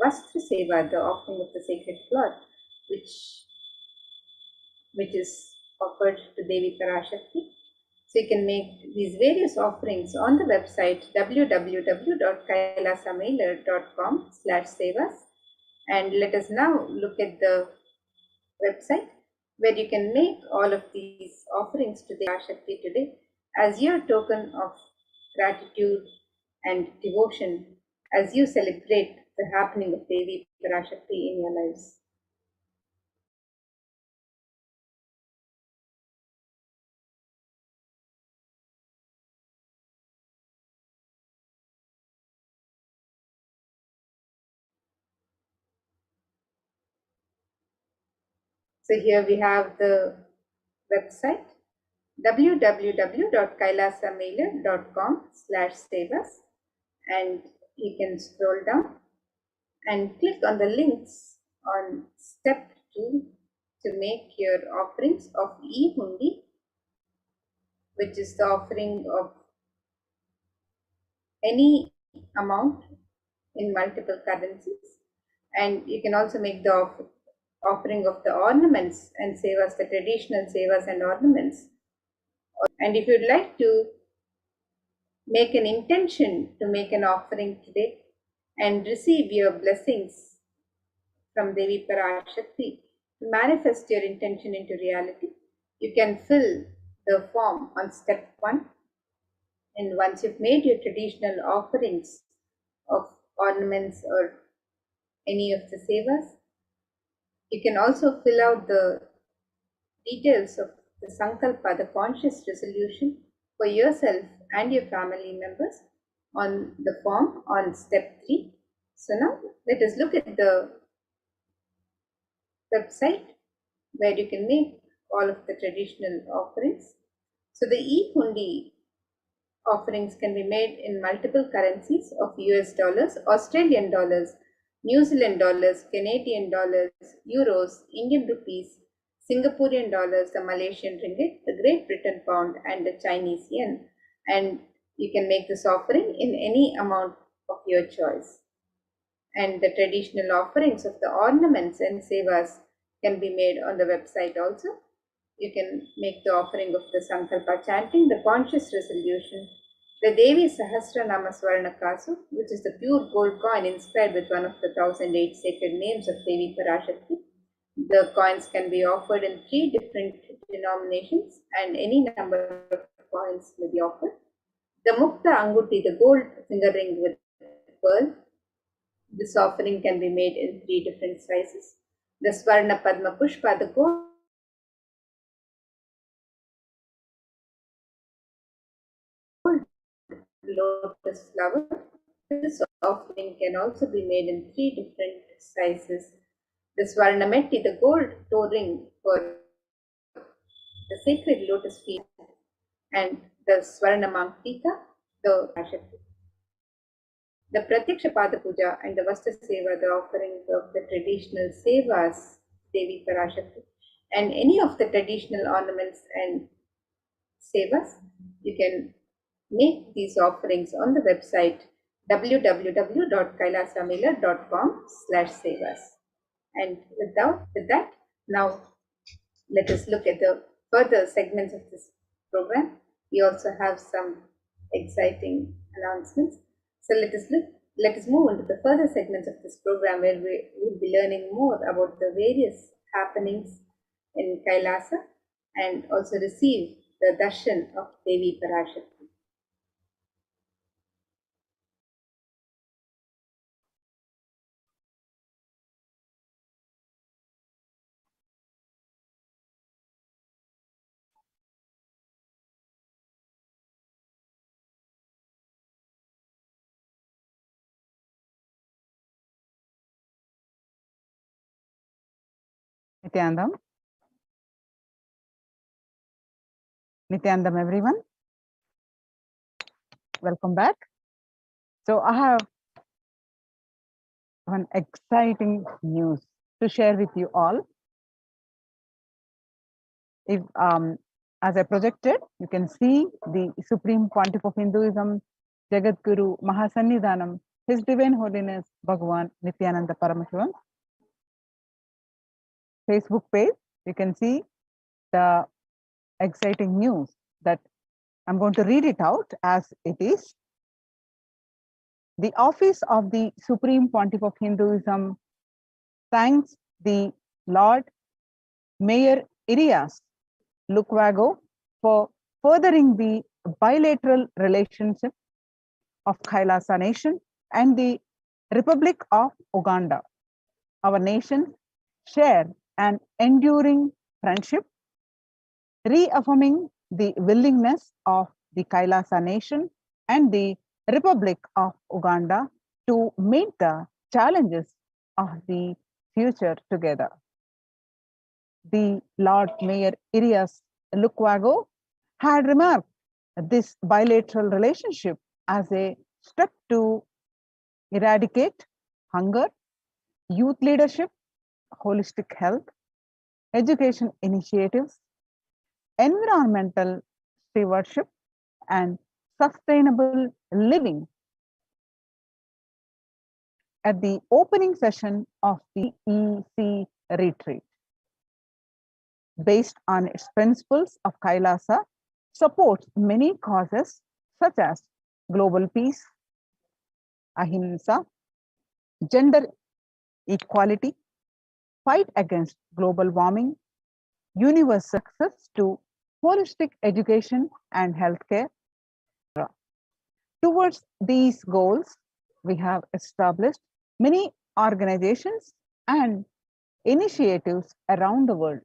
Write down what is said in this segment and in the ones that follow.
Vastra Seva, the offering of the sacred cloth, which is offered to Devi Parashakti. So you can make these various offerings on the website www.kailasamailer.com/sevas. And let us now look at the website where you can make all of these offerings to Devi Parashakti today as your token of gratitude and devotion as you celebrate the happening of Devi Parashakti in your lives. So here we have the website www.kailasamailer.com/sevas, and you can scroll down and click on the links on step 2 to make your offerings of e-hundi, which is the offering of any amount in multiple currencies. And you can also make the offering of the ornaments and sevas, the traditional sevas and ornaments. And if you'd like to make an intention to make an offering today and receive your blessings from Devi Parashakti, to manifest your intention into reality, you can fill the form on step 1. And once you've made your traditional offerings of ornaments or any of the sevas, you can also fill out the details of the sankalpa, the conscious resolution for yourself and your family members on the form on step 3. So now let us look at the website where you can make all of the traditional offerings. So the e-hundi offerings can be made in multiple currencies of US dollars, Australian dollars, New Zealand dollars, Canadian dollars, euros, Indian rupees, Singaporean dollars, the Malaysian ringgit, the Great Britain pound, and the Chinese yen. And you can make this offering in any amount of your choice. And the traditional offerings of the ornaments and sevas can be made on the website also. You can make the offering of the Sankalpa chanting, the conscious resolution, the Devi Sahasranama Swarna Kasu, which is the pure gold coin inscribed with one of the 1008 sacred names of Devi Parashakti. The coins can be offered in 3 different denominations and any number of coins may be offered. The Mukta Anguti, the gold finger ring with pearl. This offering can be made in 3 different sizes. The Swarna Padma Pushpa, the gold lotus flower. This offering can also be made in 3 different sizes. The Swarnametti, the gold toe ring for the sacred lotus feet, and the Swarnamangtika, the Parashakti. The Pratyaksha Pada Puja and the Vastra Seva, the offerings of the traditional sevas, Devi Parashakti, and any of the traditional ornaments and sevas, you can make these offerings on the website www.kailasamailer.com/sevas. And with that, now let us look at the further segments of this program. We also have some exciting announcements. So let us move into the further segments of this program where we will be learning more about the various happenings in Kailasa and also receive the darshan of Devi Parashakti. Nithyanandam, everyone. Welcome back. So I have one exciting news to share with you all. If as I projected, you can see the Supreme Pontiff of Hinduism, Jagadguru Mahasannidhanam, His Divine Holiness Bhagavan Nithyananda Paramashivam Facebook page. You can see the exciting news that I'm going to read it out as it is. The Office of the Supreme Pontiff of Hinduism thanks the Lord Mayor Irias Lukwago for furthering the bilateral relationship of Kailasa Nation and the Republic of Uganda. Our nations share an enduring friendship, reaffirming the willingness of the Kailasa Nation and the Republic of Uganda to meet the challenges of the future together. The Lord Mayor Irias Lukwago had remarked this bilateral relationship as a step to eradicate hunger, youth leadership, holistic health, education initiatives, environmental stewardship, and sustainable living at the opening session of the EC retreat. Based on its principles of Kailasa, supports many causes such as global peace, ahimsa, gender equality, fight against global warming, universal access to holistic education and healthcare. Towards these goals, we have established many organizations and initiatives around the world.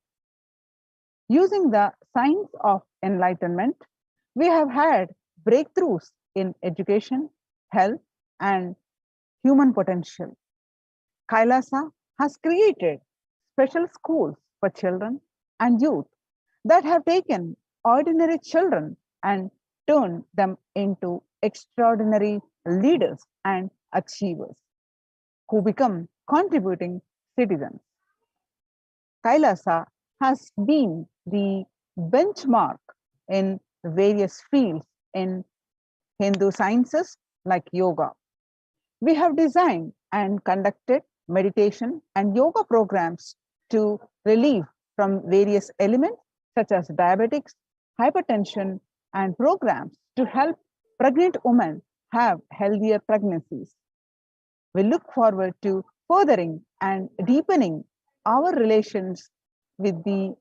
Using the science of enlightenment, we have had breakthroughs in education, health, and human potential. Kailasa has created special schools for children and youth that have taken ordinary children and turned them into extraordinary leaders and achievers who become contributing citizens. Kailasa has been the benchmark in various fields in Hindu sciences like yoga. We have designed and conducted meditation and yoga programs to relieve from various elements such as diabetics, hypertension, and programs to help pregnant women have healthier pregnancies. We look forward to furthering and deepening our relations with the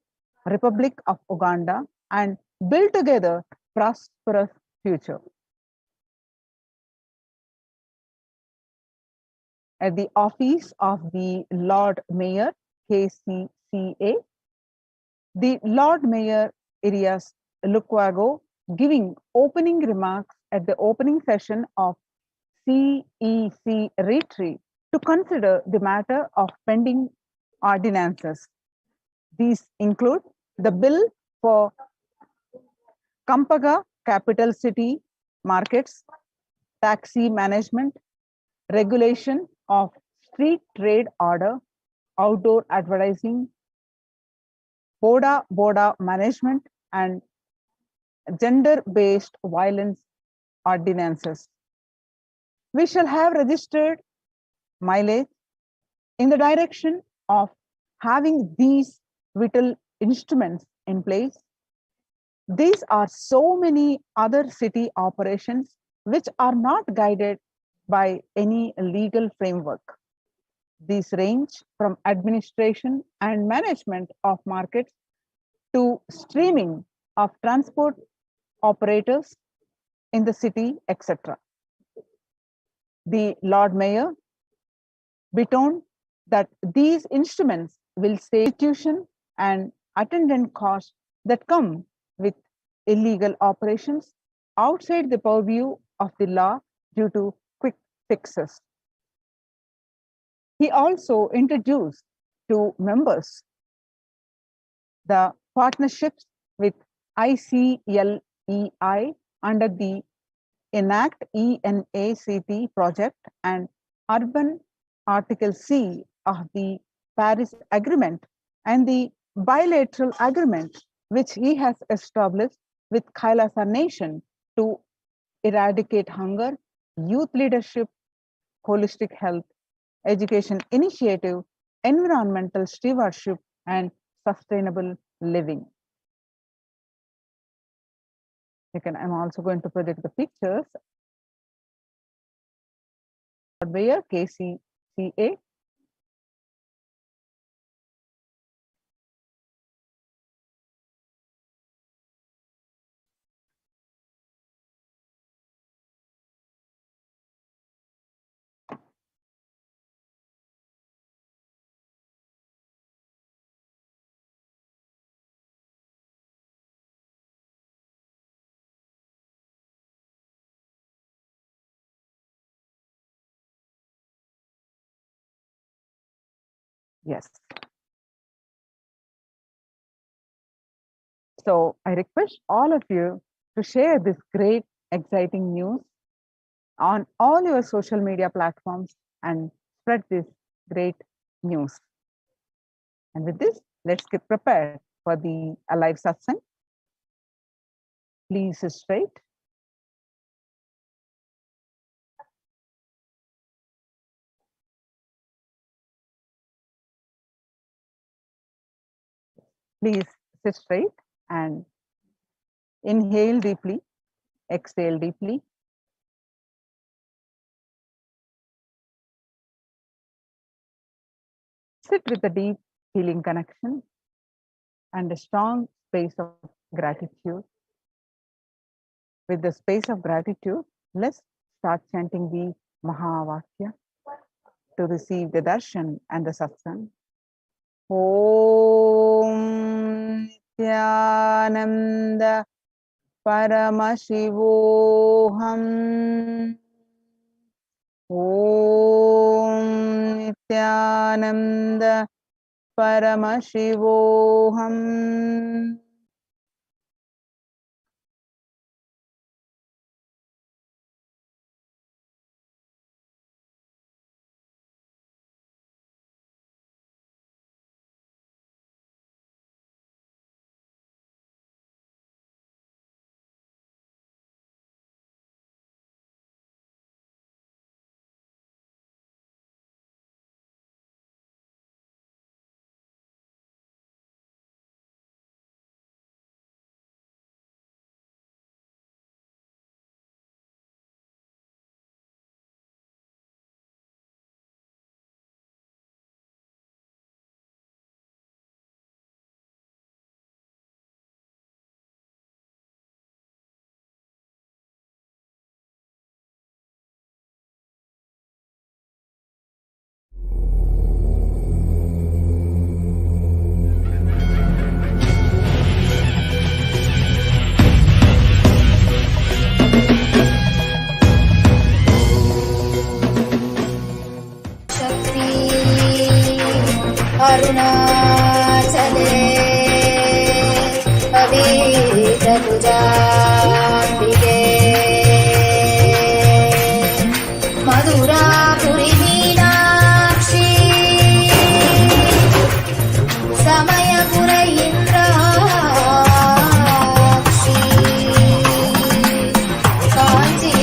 Republic of Uganda and build together prosperous future. At the office of the Lord Mayor, KCCA, the Lord Mayor Irias Lukwago giving opening remarks at the opening session of CEC retreat to consider the matter of pending ordinances. These include the bill for Kampaga capital city markets, taxi management, regulation of street trade order, outdoor advertising, Boda management, and gender-based violence ordinances. We shall have registered mileage in the direction of having these vital instruments in place. These are so many other city operations which are not guided by any legal framework. These range from administration and management of markets to streaming of transport operators in the city, etc. The Lord Mayor betoned that these instruments will save institution and attendant costs that come with illegal operations outside the purview of the law due to quick fixes. He also introduced to members the partnerships with ICLEI under the Enact ENACT project and Urban Article C of the Paris Agreement and the bilateral agreement which he has established with Kailasa Nation to eradicate hunger, youth leadership, holistic health, education initiative, environmental stewardship, and sustainable living. I'm also going to project the pictures. Where KCCA. Yes. So I request all of you to share this great, exciting news on all your social media platforms and spread this great news. And with this, let's get prepared for the alive satsang. Please sit straight. Please sit straight and inhale deeply, exhale deeply. Sit with a deep healing connection and a strong space of gratitude. With the space of gratitude, let's start chanting the Mahavakya to receive the darshan and the satsang. Om Nithyananda Paramashivoham. Om Nithyananda Paramashivoham. अरुणाचले अवेदतुजाम्बिके मधुरापुरी Meenakshi Samaypur Indrakshi Kanchi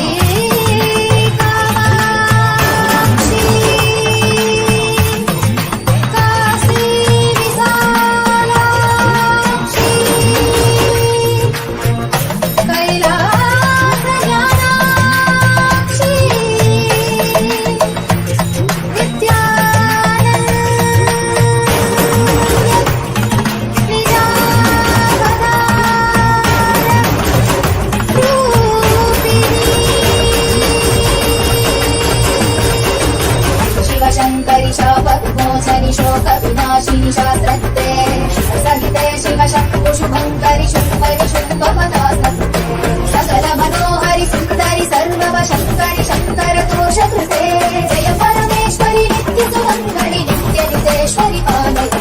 शोकविनाशिनि शास्त्रत्ते सहिते Shivshakti शुभङ्करि शुम्भरि शुम्भपदासत्ते सकल मनोहरि सुन्दरि सर्ववशङ्करि शङ्कर दोषकृते जय परमेश्वरि नित्य सुमङ्गलि नित्य नितेश्वरि पालय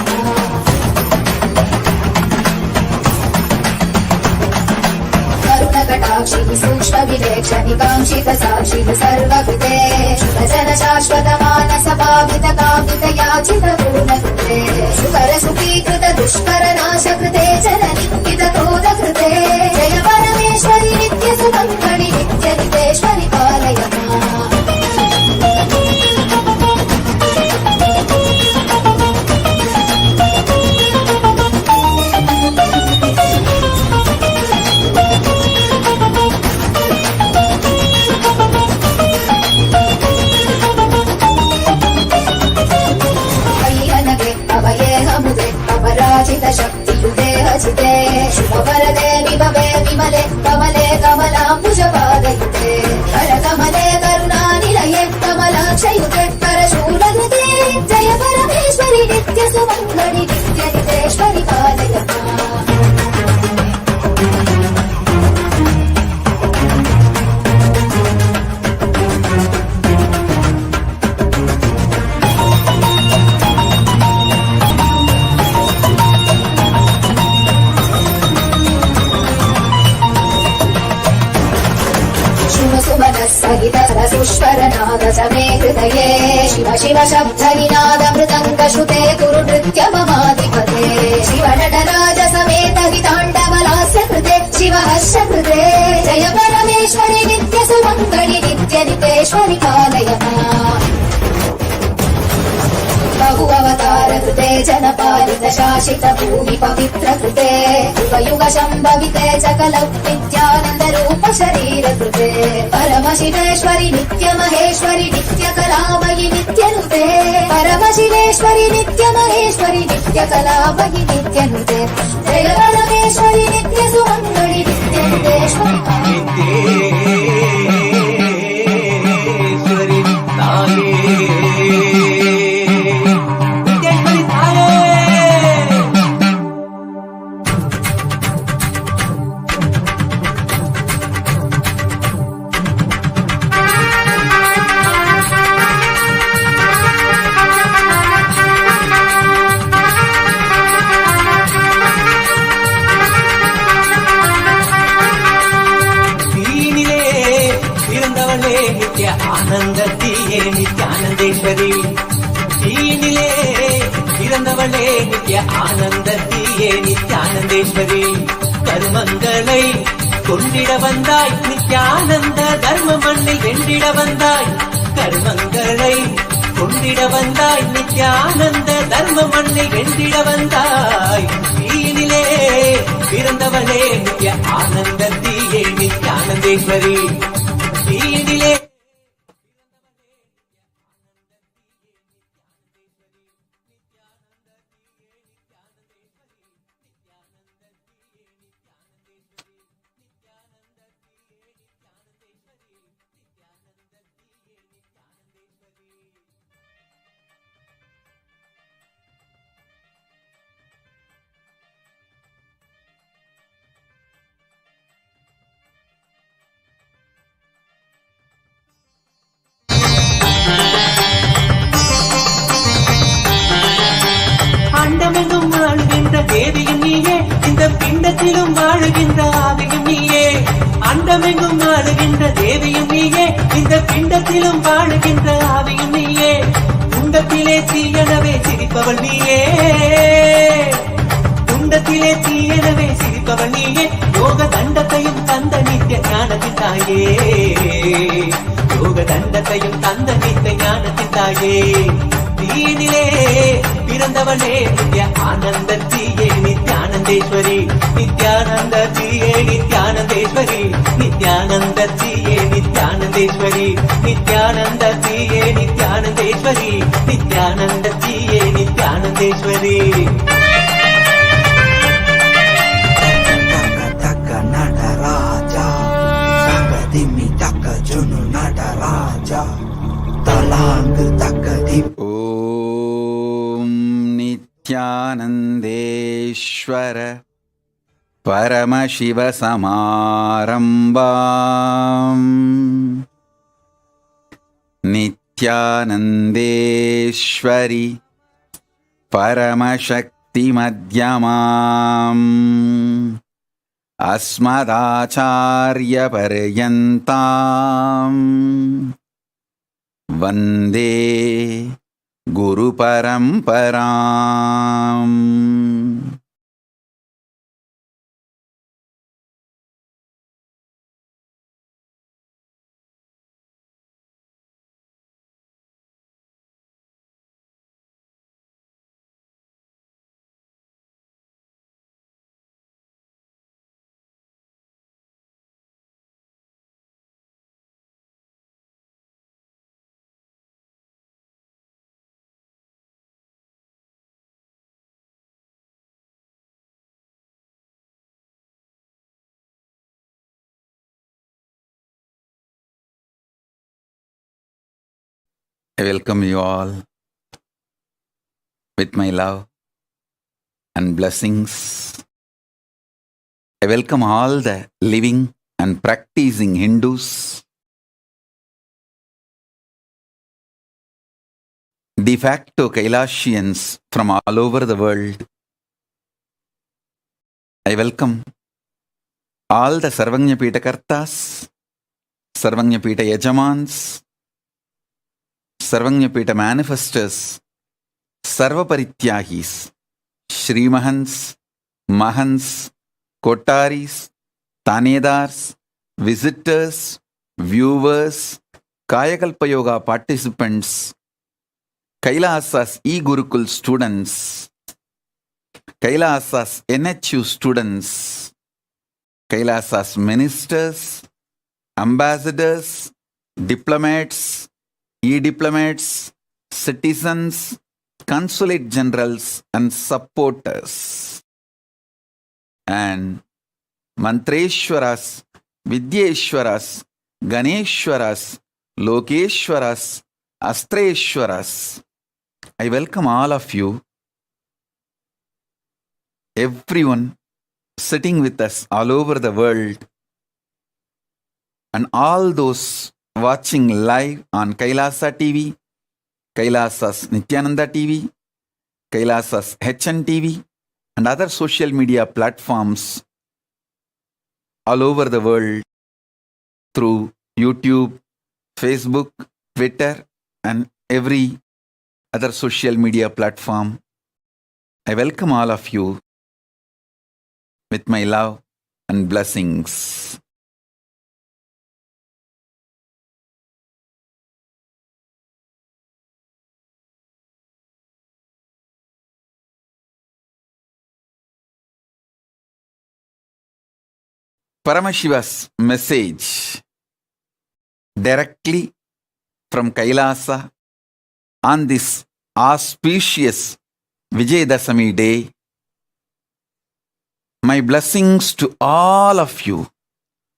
कटाक्षि सूक्ष्म विवेक्षणि काङ्क्षित साक्षित सर्वकृते भजन शाश्वत मानस भावित कामित याचित पूर्णकृते सुकर सुखीकृत दुष्कर नाश कृते जननिन्दित क्रोध कृते जय परमेश्वरि नित्य सुमङ्गलि नित्य नितेश्वरि पालय जय परमेश्वरि नित्य सुमङ्गलि नित्य नितेश्वरि पालय सहित सुष्वरनाद च मे हृदये शिव शिव शब्दनिनाद मृदङ्गश्रुते कुरु नृत्य ममाधिपते शिव नटराज समेत हिताण्डवलास्य कृते शिव हर्ष कृते जय परमेश्वरि नित्य सुमङ्गलि नित्य नितेश्वरि पालय बहु अवतार कृते जनपालित शासित भूमि पवित्र कृते युग युग शम्भविते सकल नित्यानन्द रूप शरीर कृते परमशिवेश्वरि नित्य महेश्वरि नित्य कलामयि नित्य नुते परमशिवेश्वरि नित्य महेश्वरि नित्य कलामयि नित्य नुते जय परमेश्वरि नित्य सुमङ्गलि नित्य नितेश्वरि ஆனந்தத்தியே நித்யானந்தேஸ்வரி தீனிலே பிறந்தவளே நித்ய ஆனந்தத்தியே நித்யானந்தேஸ்வரி கருமங்களை கொண்டிட வந்தாய் நித்யானந்த தர்ம மண்ணில் வென்றிட வந்தாய் கருமங்களை கொண்டிட வந்தாய் நித்யானந்த தர்ம மண்ணில் வென்றிட வந்தாய் தீனிலே பிறந்தவளே நித்ய ஆனந்தத்தியே நித்யானந்தேஸ்வரி தீனிலே அண்டமெங்கும் வாழுகின்ற தேவியும் நீயே இந்த பிண்டத்திலும் வாழுகின்ற ஆவியும் நீயே அண்டமெங்கும் வாழுகின்ற தேவியும் நீயே இந்த பிண்டத்திலும் வாழுகின்ற ஆவியும் நீயே குண்டத்திலே தீயனவே சிரிப்பவள் நீயே குண்டத்திலே தீயனவே சிரிப்பவள் நீயே யோக தண்டத்தையும் தந்த நித்திய ஞானத்தின் தாயே யோக தண்டத்தையும் தந்த நித்திய ஞானத்தின் தாயே தீனிலே பிறந்தவளே நித்ய ஆனந்தத்தியே நித்யானந்தேஸ்வரி நித்யானந்தத்தியே நித்யானந்தேஸ்வரி நித்யானந்தத்தியே நித்யானந்தேஸ்வரி நித்யானந்தத்தியே நித்யானந்தேஸ்வரி நித்யானந்தத்தியே நித்யானந்தேஸ்வரி நடராஜா தகதிமி தக்க ஜுனு நடராஜா தலாங்கு தக்கதி நித்யானந்தேஸ்வர பரமசிவசமாரம்பாம் நித்யானந்தேஸ்வரி பரமசக்தி மத்யமாம் அஸ்மதாச்சார்ய பர்யந்தாம் வந்தே குரு பரம்பராம். I welcome you all with my love and blessings. I welcome all the living and practicing Hindus, de facto Kailashians from all over the world. I welcome all the Sarvanyapita Kartas, Sarvanyapita Yajamans, Sarvanyapita Manifestors, Sarvaparityahis, Shrimahans, Mahans, Kotaris, Tanedars, visitors, viewers, Kayakalpa Yoga participants, Kailasa's e-Gurukul students, Kailasa's NHU students, Kailasa's ministers, ambassadors, diplomats, e-diplomats, citizens, consulate generals and supporters, and Mantreshwaras, Vidyeshwaras, Ganeshwaras, Lokeshwaras, Astreshwaras. I welcome all of you, everyone sitting with us all over the world, and all those watching live on Kailasa TV, Kailasa's Nithyananda TV, Kailasa's HN TV, and other social media platforms all over the world through YouTube, Facebook, Twitter, and every other social media platform. I welcome all of you with my love and blessings. Paramashiva's message directly from Kailasa on this auspicious Vijayadasami day. My blessings to all of you,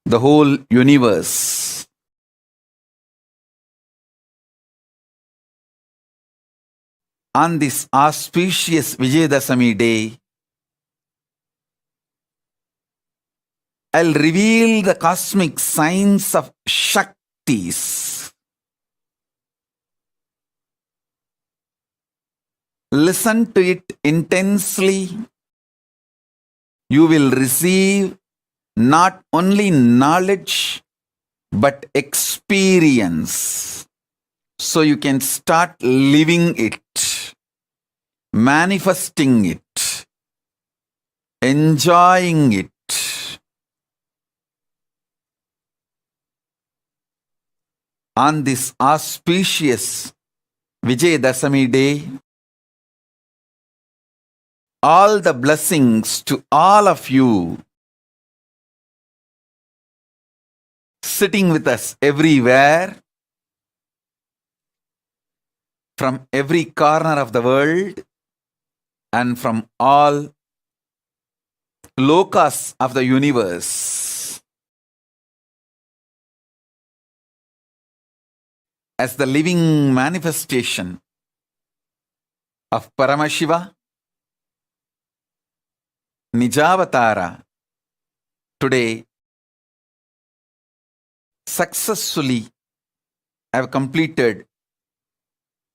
the whole universe. On this auspicious Vijayadasami day, I'll reveal the cosmic signs of Shaktis. Listen to it intensely. You will receive not only knowledge but experience. So you can start living it, manifesting it, enjoying it. On this auspicious Vijayadasami day, all the blessings to all of you sitting with us everywhere, from every corner of the world and from all lokas of the universe. As the living manifestation of Paramashiva, Nijavatara, today successfully I have completed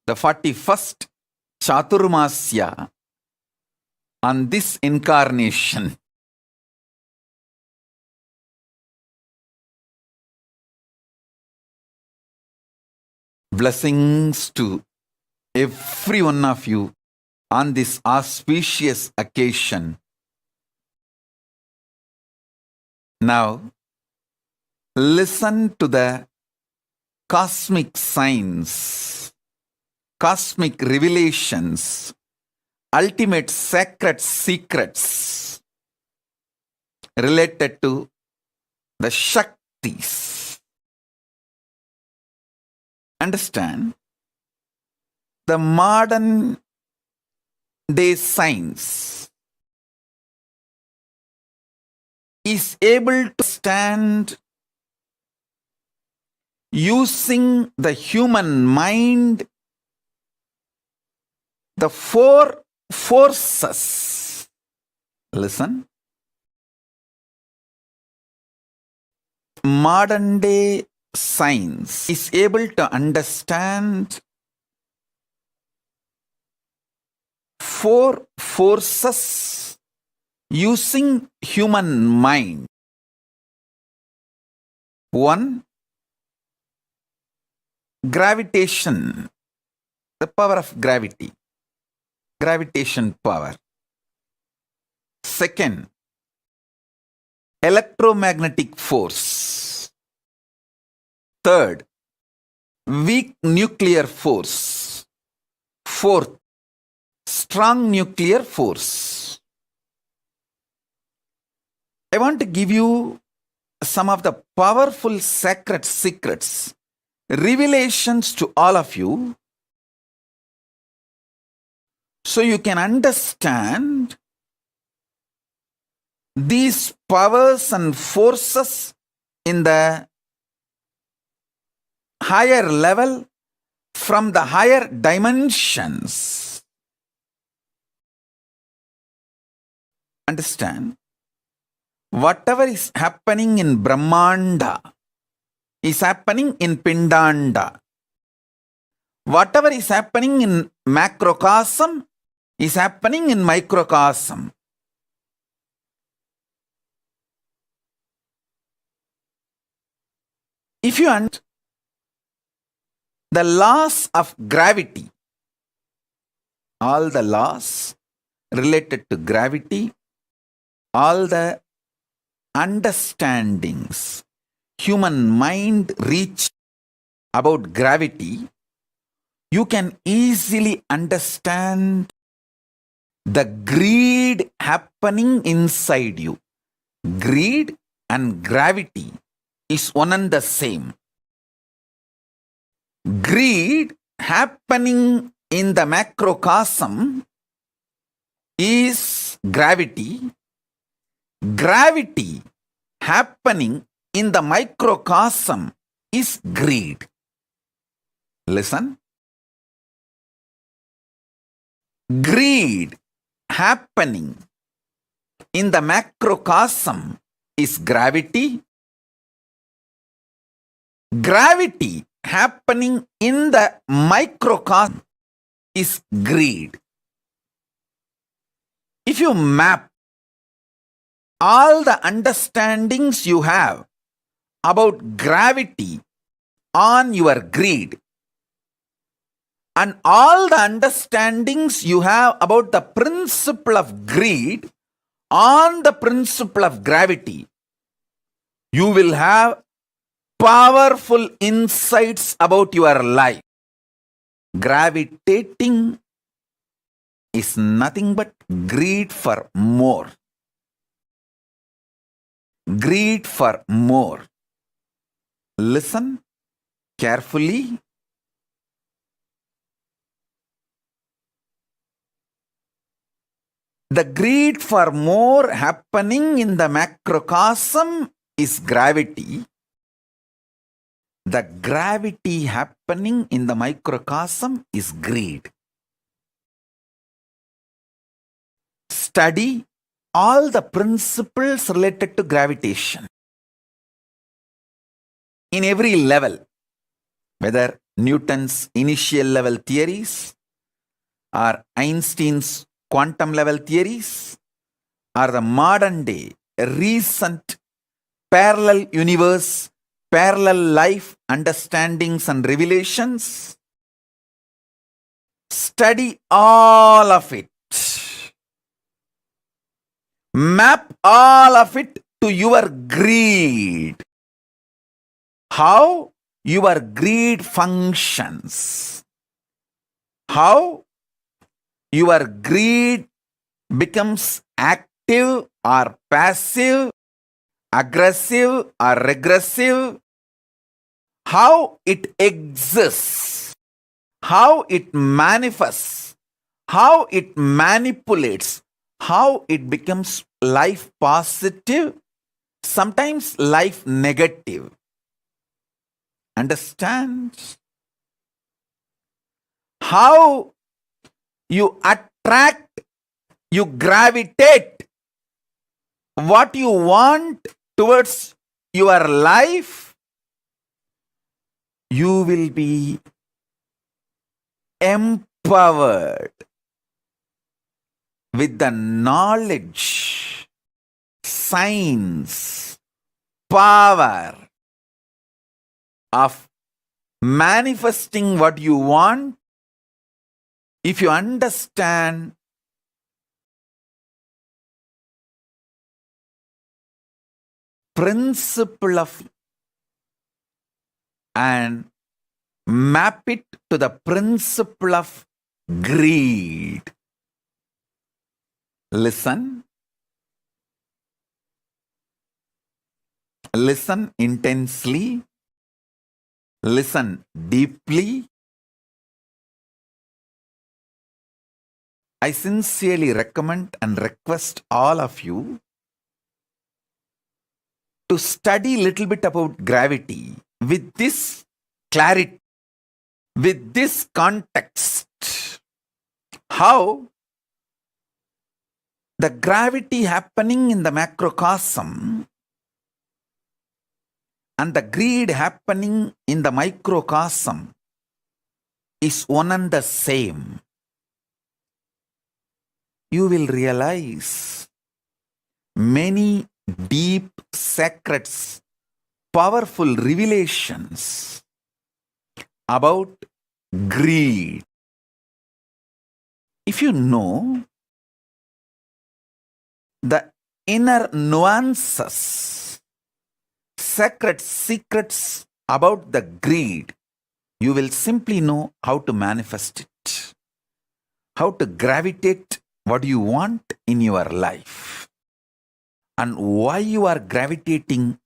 the 41st Chaturmasya on this incarnation. Blessings to every one of you on this auspicious occasion. Now, listen to the cosmic signs, cosmic revelations, ultimate sacred secrets related to the Shaktis. Understand, the modern day science is able to stand using the human mind the four forces. Listen. Modern day science is able to understand four forces using human mind. One, gravitation, the power of gravity, gravitation power. Second, electromagnetic force. Third, weak nuclear force. Fourth, strong nuclear force. I want to give you some of the powerful sacred secrets, revelations to all of you, so you can understand these powers and forces in the higher level, from the higher dimensions. Understand? Whatever is happening in Brahmanda is happening in Pindanda. Whatever is happening in macrocosm is happening in microcosm. If you understand the laws of gravity, all the laws related to gravity, all the understandings human mind reach about gravity, you can easily understand the greed happening inside you. Greed and gravity is one and the same. Greed happening in the macrocosm is gravity. Gravity happening in the microcosm is greed. Listen. Greed happening in the macrocosm is gravity. Gravity happening in the microcosm is greed. If you map all the understandings you have about gravity on your greed, and all the understandings you have about the principle of greed on the principle of gravity, you will have powerful insights about your life. Gravitating is nothing but greed for more. Greed for more. Listen carefully. The greed for more happening in the macrocosm is gravity. The gravity happening in the microcosm is greed. Study all the principles related to gravitation in every level, whether Newton's initial level theories or Einstein's quantum level theories or the modern day recent parallel universe, parallel life understandings and revelations. Study all of it. Map all of it to your greed. How your greed functions. How your greed becomes active or passive, aggressive or regressive. How it exists. How it manifests. How it manipulates. How it becomes life positive, sometimes life negative. Understand? How you attract, you gravitate what you want towards your life, you will be empowered with the knowledge, science, power of manifesting what you want. If you understand principle of and map it to the principle of greed. Listen intensely, listen deeply. I sincerely recommend and request all of you to study a little bit about gravity with this clarity, with this context. How the gravity happening in the macrocosm and the greed happening in the microcosm is one and the same. You will realize many deep secrets, powerful revelations about greed. If you know the inner nuances, secrets about the greed, you will simply know how to manifest it, how to gravitate what you want in your life, and why you are gravitating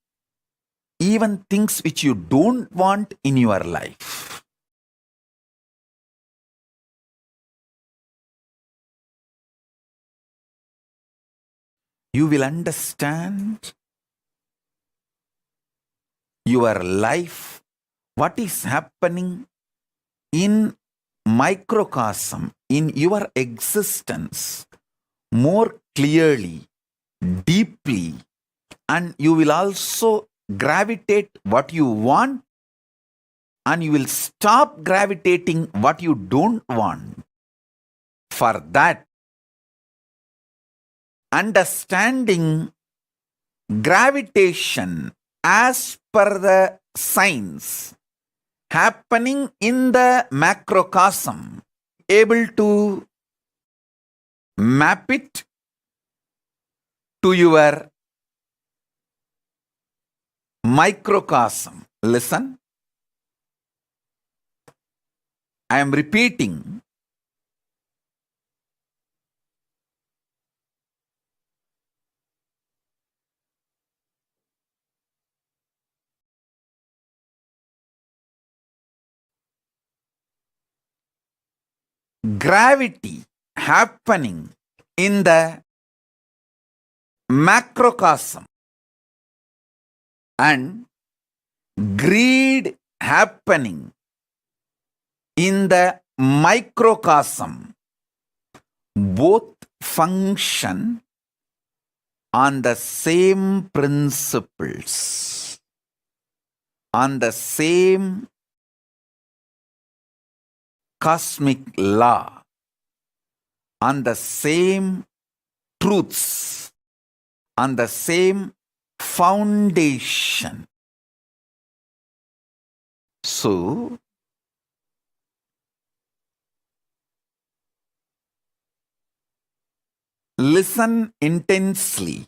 even things which you don't want in your life. You will understand your life, what is happening in microcosm, in your existence, more clearly, deeply, and you will also gravitate what you want, and you will stop gravitating what you don't want. For that, understanding gravitation as per the science happening in the macrocosm, able to map it to your microcosm. Listen, I am repeating. Gravity happening in the macrocosm and greed happening in the microcosm both function on the same principles, on the same cosmic law, on the same truths, on the same foundation. So, listen intensely.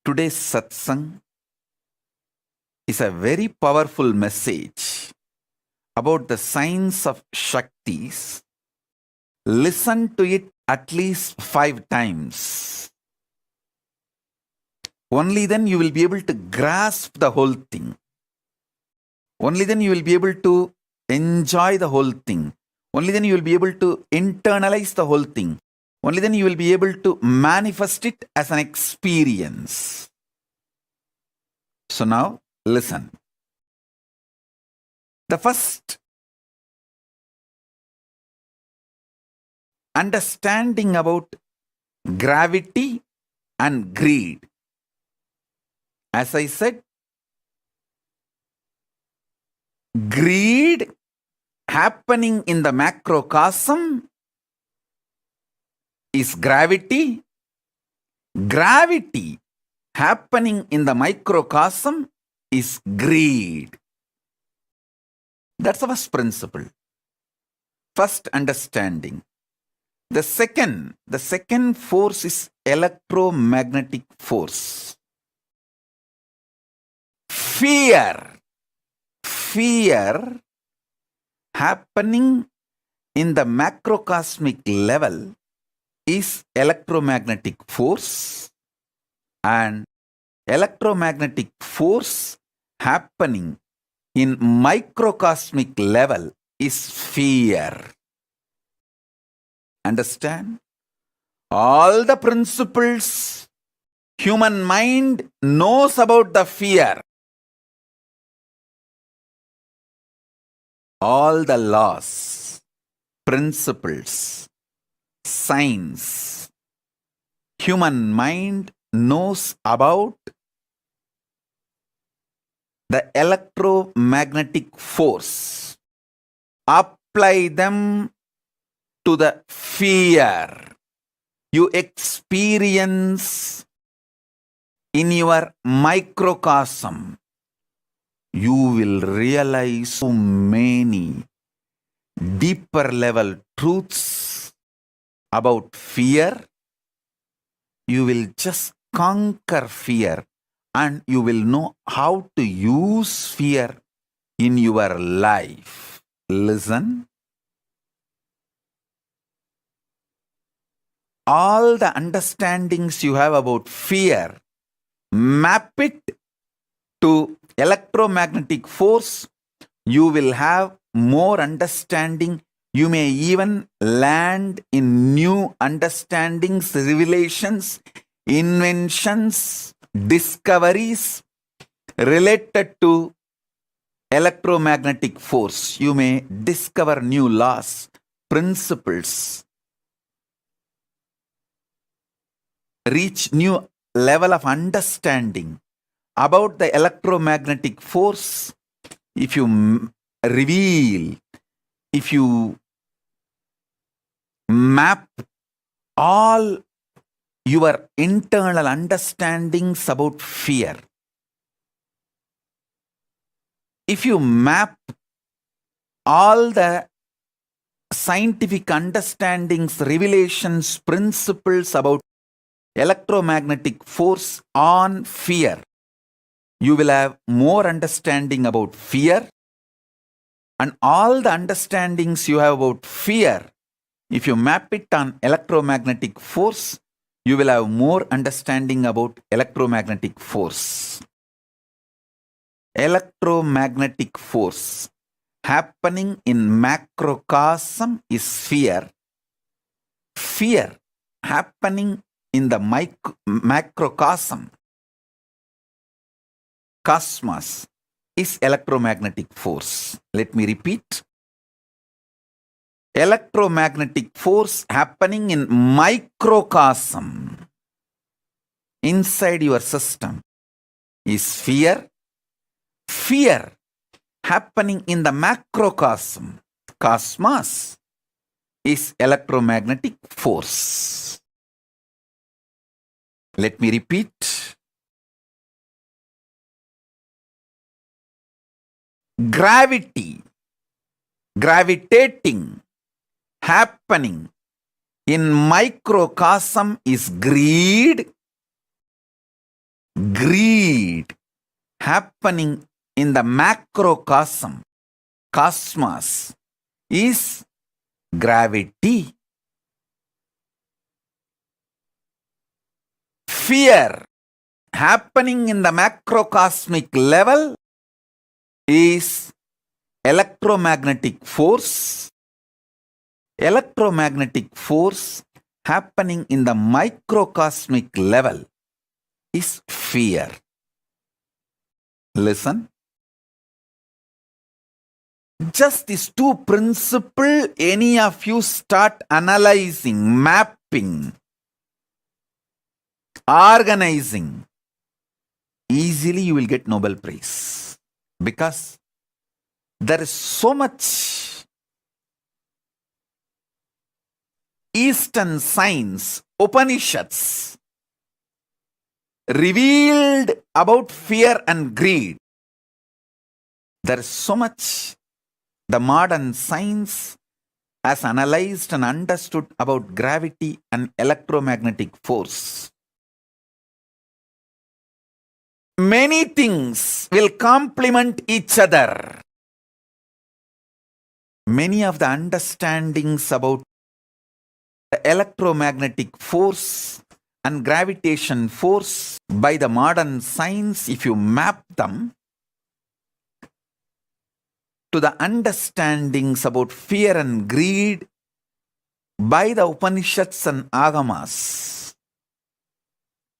Today's satsang is a very powerful message about the science of Shaktis. Listen to it at least 5 times. Only then you will be able to grasp the whole thing. Only then you will be able to enjoy the whole thing. Only then you will be able to internalize the whole thing. Only then you will be able to manifest it as an experience. So now, listen. The first understanding about gravity and greed. As I said, greed happening in the macrocosm is gravity. Gravity happening in the microcosm is greed. That's the first principle. First understanding. The second force is electromagnetic force. Fear happening in the macrocosmic level is electromagnetic force, and electromagnetic force happening in microcosmic level is fear. Understand? All the principles human mind knows about the fear. All the laws, principles, science, human mind knows about the electromagnetic force. Apply them to the fear you experience in your microcosm. You will realize so many deeper level truths about fear. You will just conquer fear, and you will know how to use fear in your life. Listen. All the understandings you have about fear, map it to electromagnetic force. You will have more understanding. You may even land in new understandings, revelations, inventions, discoveries related to electromagnetic force. You may discover new laws, principles, reach new level of understanding about the electromagnetic force. If you reveal, if you map all your internal understandings about fear, if you map all the scientific understandings, revelations, principles about electromagnetic force on fear, you will have more understanding about fear. And all the understandings you have about fear, if you map it on electromagnetic force, you will have more understanding about electromagnetic force. Electromagnetic force happening in macrocosm is fear. Fear happening in the macrocosm, cosmos, is electromagnetic force. Let me repeat. Electromagnetic force happening in microcosm, inside your system, is fear. Fear happening in the macrocosm, cosmos, is electromagnetic force. Let me repeat. Gravity, gravitating, happening in microcosm is greed. Greed happening in the macrocosm, cosmos, is gravity. Fear happening in the macrocosmic level is electromagnetic force. Electromagnetic force happening in the microcosmic level is fear. Listen. Just these two principles, any of you start analyzing, mapping, organizing, easily you will get Nobel Prize. Because there is so much Eastern science, Upanishads, revealed about fear and greed. There is so much the modern science has analyzed and understood about gravity and electromagnetic force. Many things will complement each other. Many of the understandings about the electromagnetic force and gravitation force by the modern science, if you map them to the understandings about fear and greed by the Upanishads and Agamas,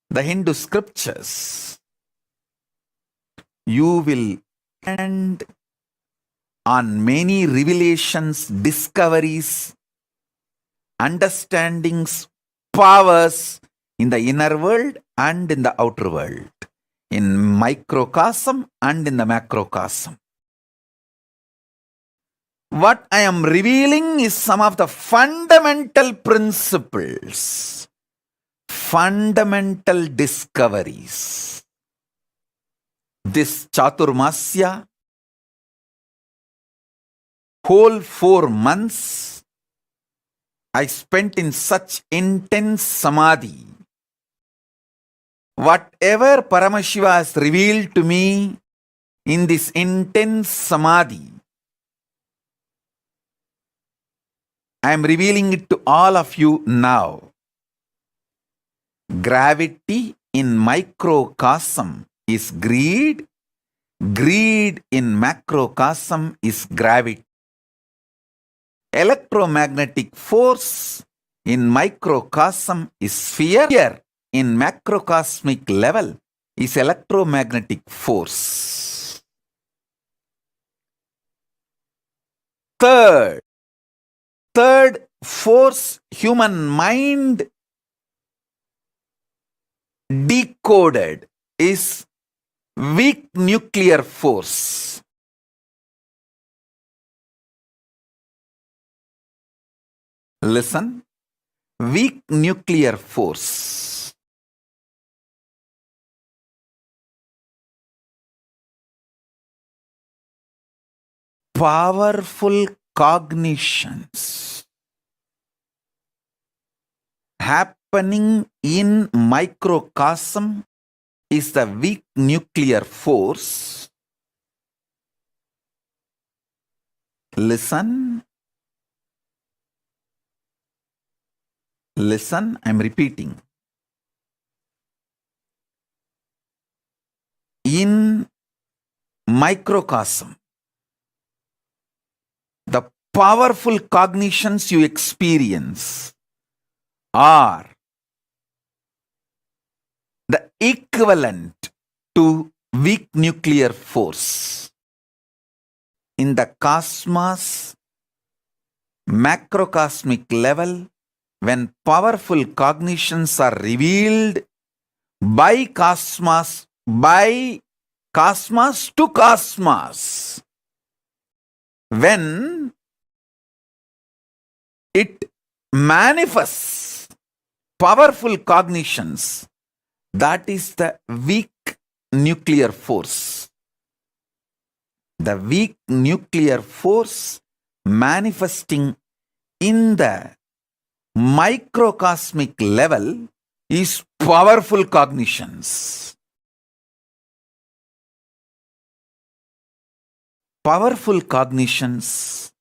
the Hindu scriptures, you will end on many revelations, discoveries, understandings, powers in the inner world and in the outer world, in microcosm and in the macrocosm. What I am revealing is some of the fundamental principles, fundamental discoveries. This Chaturmasya, whole 4 months, I spent in such intense samadhi. Whatever Paramashiva has revealed to me in this intense samadhi, I am revealing it to all of you now. Gravity in microcosm is greed. Greed in macrocosm is gravity. Electromagnetic force in microcosm is fear. Fear in macrocosmic level is electromagnetic force. Third force human mind decoded is weak nuclear force. Listen, weak nuclear force. Powerful cognitions happening in microcosm is the weak nuclear force. Listen, I'm repeating. In microcosm, the powerful cognitions you experience are the equivalent to weak nuclear force. In the cosmos, macrocosmic level, when powerful cognitions are revealed by cosmos to cosmos, when it manifests powerful cognitions, that is the weak nuclear force. The weak nuclear force manifesting in the microcosmic level is powerful cognitions. Powerful cognitions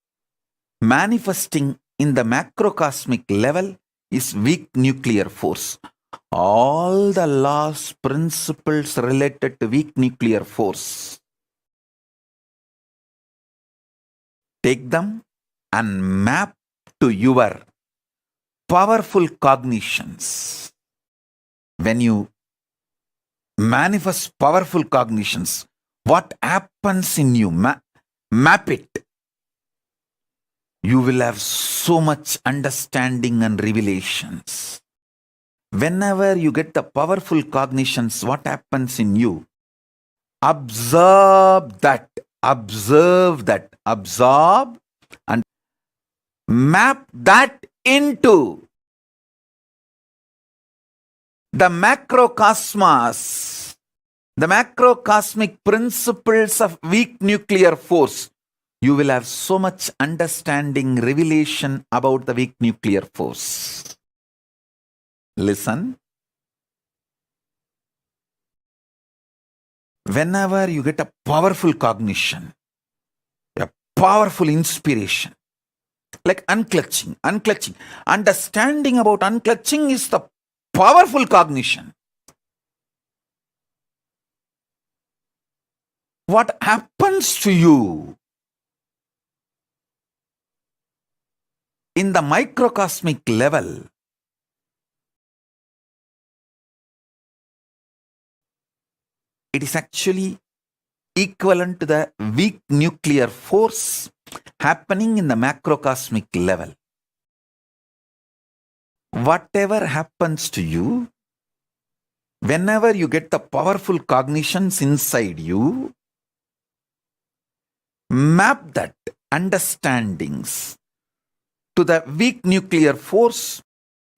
manifesting in the macrocosmic level is weak nuclear force. All the laws, principles related to weak nuclear force, take them and map to your powerful cognitions. When you manifest powerful cognitions, what happens in you? Map it. you will have so much understanding and revelations. Whenever you get the powerful cognitions, what happens in you? Absorb that, absorb and map that into the macrocosmos, the macrocosmic principles of weak nuclear force. You will have so much understanding, revelation about the weak nuclear force. Listen. Whenever you get a powerful cognition, a powerful inspiration, like unclutching, understanding about unclutching is the powerful cognition. What happens to you in the microcosmic level? It is actually equivalent to the weak nuclear force happening in the macrocosmic level. Whatever happens to you, whenever you get the powerful cognitions inside you, map that understandings to the weak nuclear force.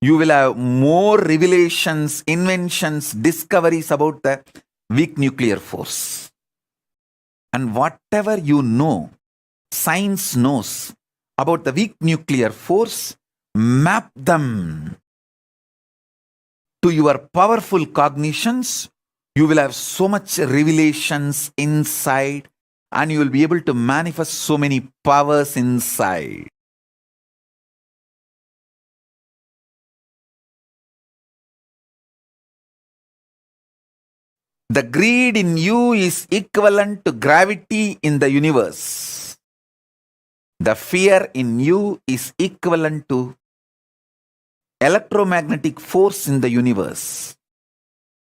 You will have more revelations, inventions, discoveries about the weak nuclear force. And whatever you know, science knows about the weak nuclear force, map them to your powerful cognitions. You will have so much revelations inside, and you will be able to manifest so many powers inside. The greed in you is equivalent to gravity in the universe. The fear in you is equivalent to electromagnetic force in the universe.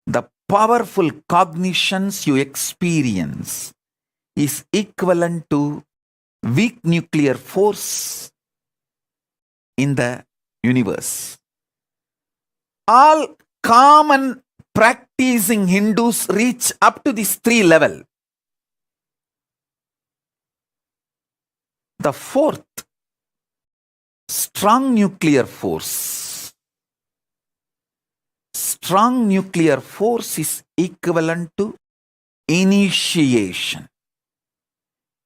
The powerful cognitions you experience is equivalent to weak nuclear force in the universe. All common practicing Hindus reach up to this 3 level. The fourth, strong nuclear force. Strong nuclear force is equivalent to initiation,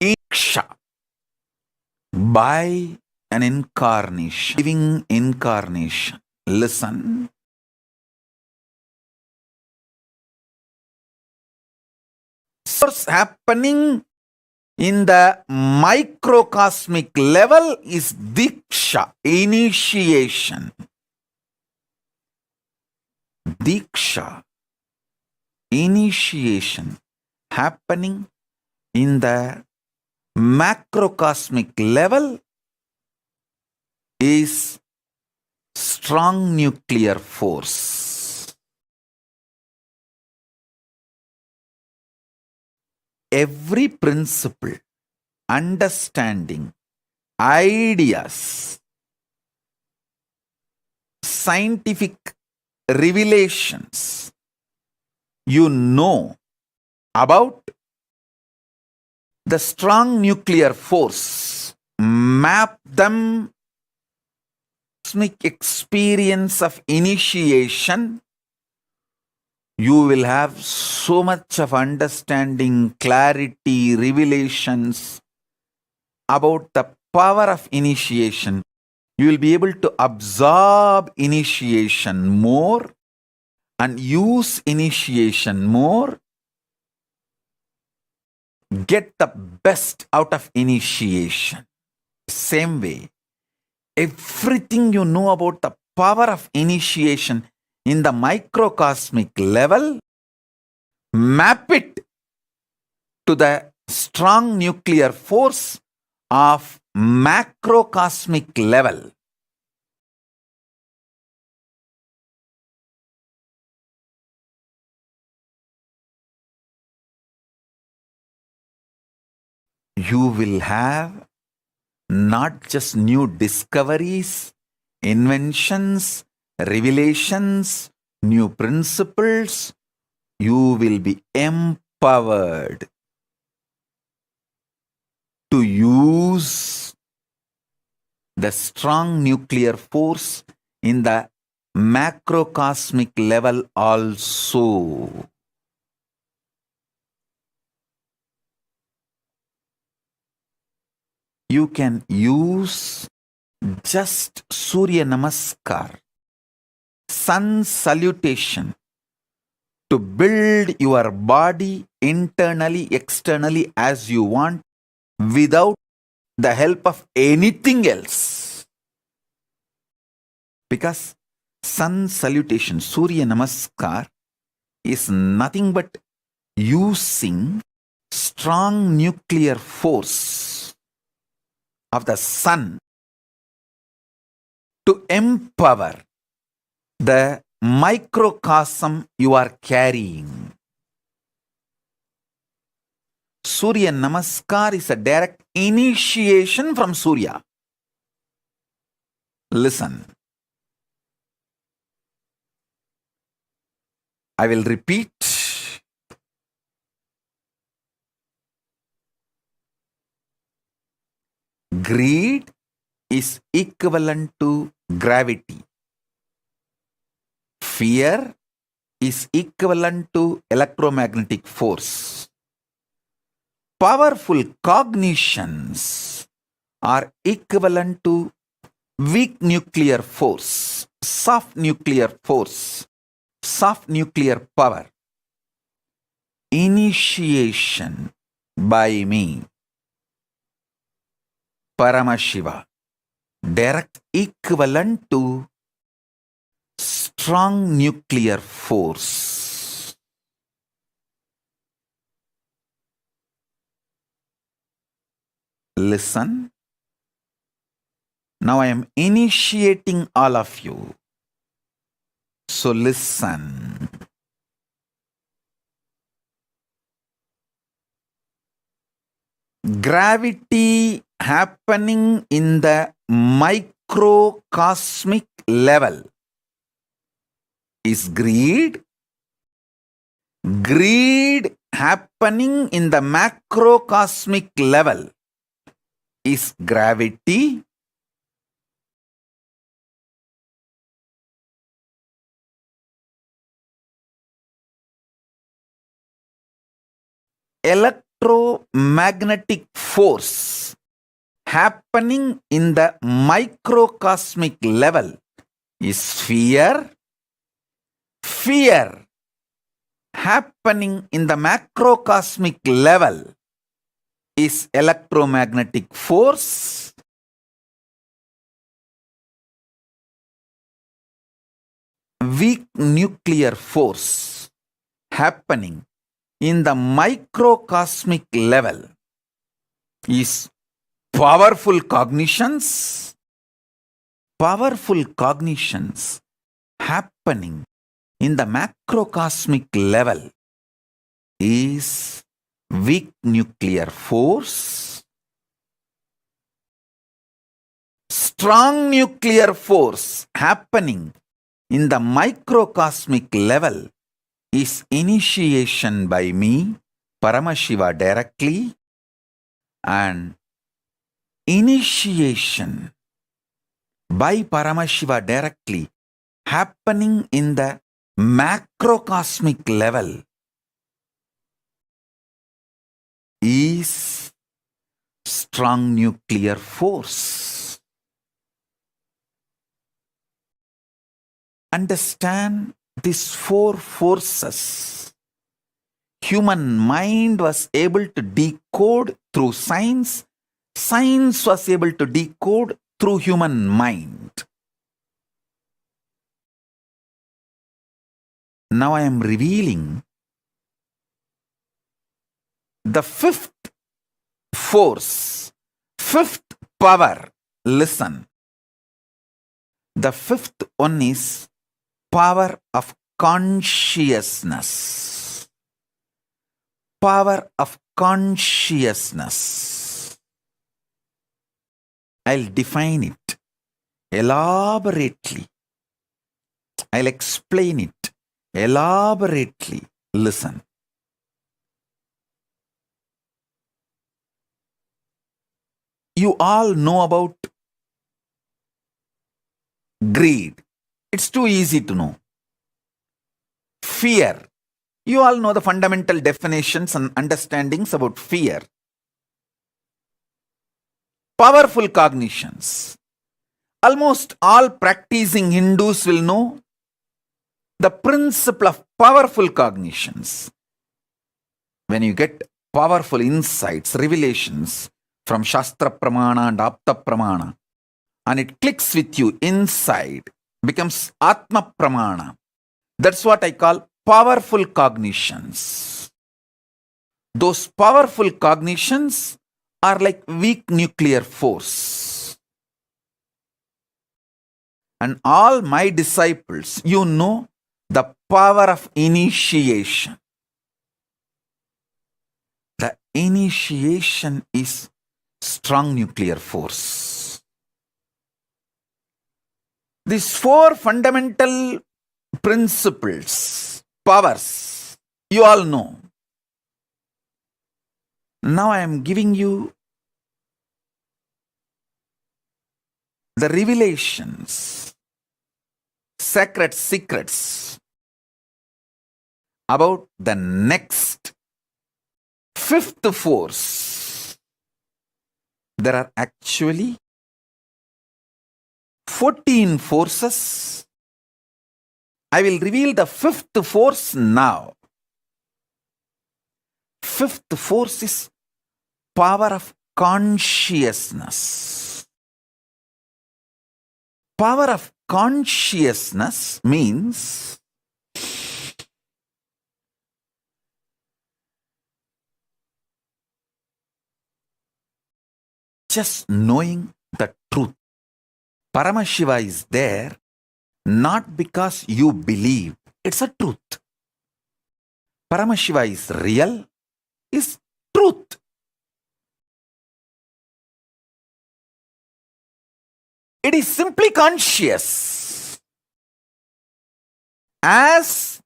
iksha, by an incarnation, living incarnation. Listen. What's happening in the microcosmic level is diksha, initiation. Diksha, initiation, happening in the macrocosmic level is strong nuclear force. Every principle, understanding, ideas, scientific revelations you know about the strong nuclear force, map them cosmic experience of initiation. You will have so much of understanding, clarity, revelations about the power of initiation. You will be able to absorb initiation more and use initiation more. Get the best out of initiation. Same way, everything you know about the power of initiation in the microcosmic level, map it to the strong nuclear force of macrocosmic level. You will have not just new discoveries, inventions, revelations, new principles. You will be empowered to use the strong nuclear force in the macrocosmic level also. You can use just Surya Namaskar, sun salutation, to build your body internally, externally as you want, without the help of anything else. Because sun salutation, Surya Namaskar, is nothing but using strong nuclear force of the sun to empower the microcosm you are carrying. Surya Namaskar is a direct initiation from Surya. Listen. I will repeat. Greed is equivalent to gravity. Fear is equivalent to electromagnetic force. Powerful cognitions are equivalent to weak nuclear force, soft nuclear force, soft nuclear power. Initiation by me, Paramashiva, direct equivalent to strong nuclear force. Listen. Now I am initiating all of you. So listen. Gravity happening in the microcosmic level is greed. Greed happening in the macrocosmic level is gravity. Electromagnetic force happening in the microcosmic level is fear. Fear happening in the macrocosmic level is electromagnetic force. Weak nuclear force happening in the microcosmic level is powerful cognitions. Powerful cognitions happening in the macrocosmic level is weak nuclear force. Strong nuclear force happening in the microcosmic level is initiation by me, Paramashiva, directly, and initiation by Paramashiva directly happening in the macrocosmic level is strong nuclear force. Understand these four forces. Human mind was able to decode through science. Science was able to decode through human mind. Now I am revealing the fifth force, fifth power. Listen. The fifth one is power of consciousness. Power of consciousness. I'll define it elaborately. I'll explain it elaborately. Listen. You all know about greed. It's too easy to know. Fear. You all know the fundamental definitions and understandings about fear. Powerful cognitions. Almost all practicing Hindus will know the principle of powerful cognitions. When you get powerful insights, revelations from Shastra Pramana and Apta Pramana, and it clicks with you inside, becomes Atma Pramana. That's what I call powerful cognitions. Those powerful cognitions are like weak nuclear force. And all my disciples, you know the power of initiation. The initiation is strong nuclear force. These four fundamental principles, powers, you all know. Now I am giving you the revelations, sacred secrets about the next fifth force. There are actually 14 forces. I will reveal the fifth force now. Fifth force is power of consciousness. Power of consciousness means just knowing the truth. Paramashiva is there not because you believe. It's a truth. Paramashiva is real, is truth. It is simply conscious. As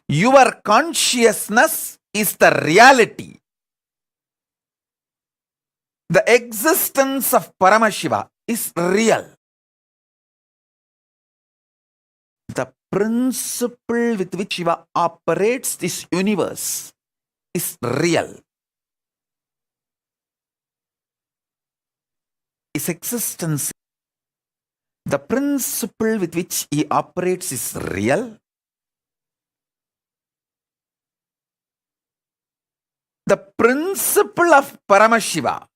your consciousness is the reality, the existence of Paramashiva is real. The principle with which Shiva operates this universe is real. His existence, the principle with which he operates is real. The principle of Paramashiva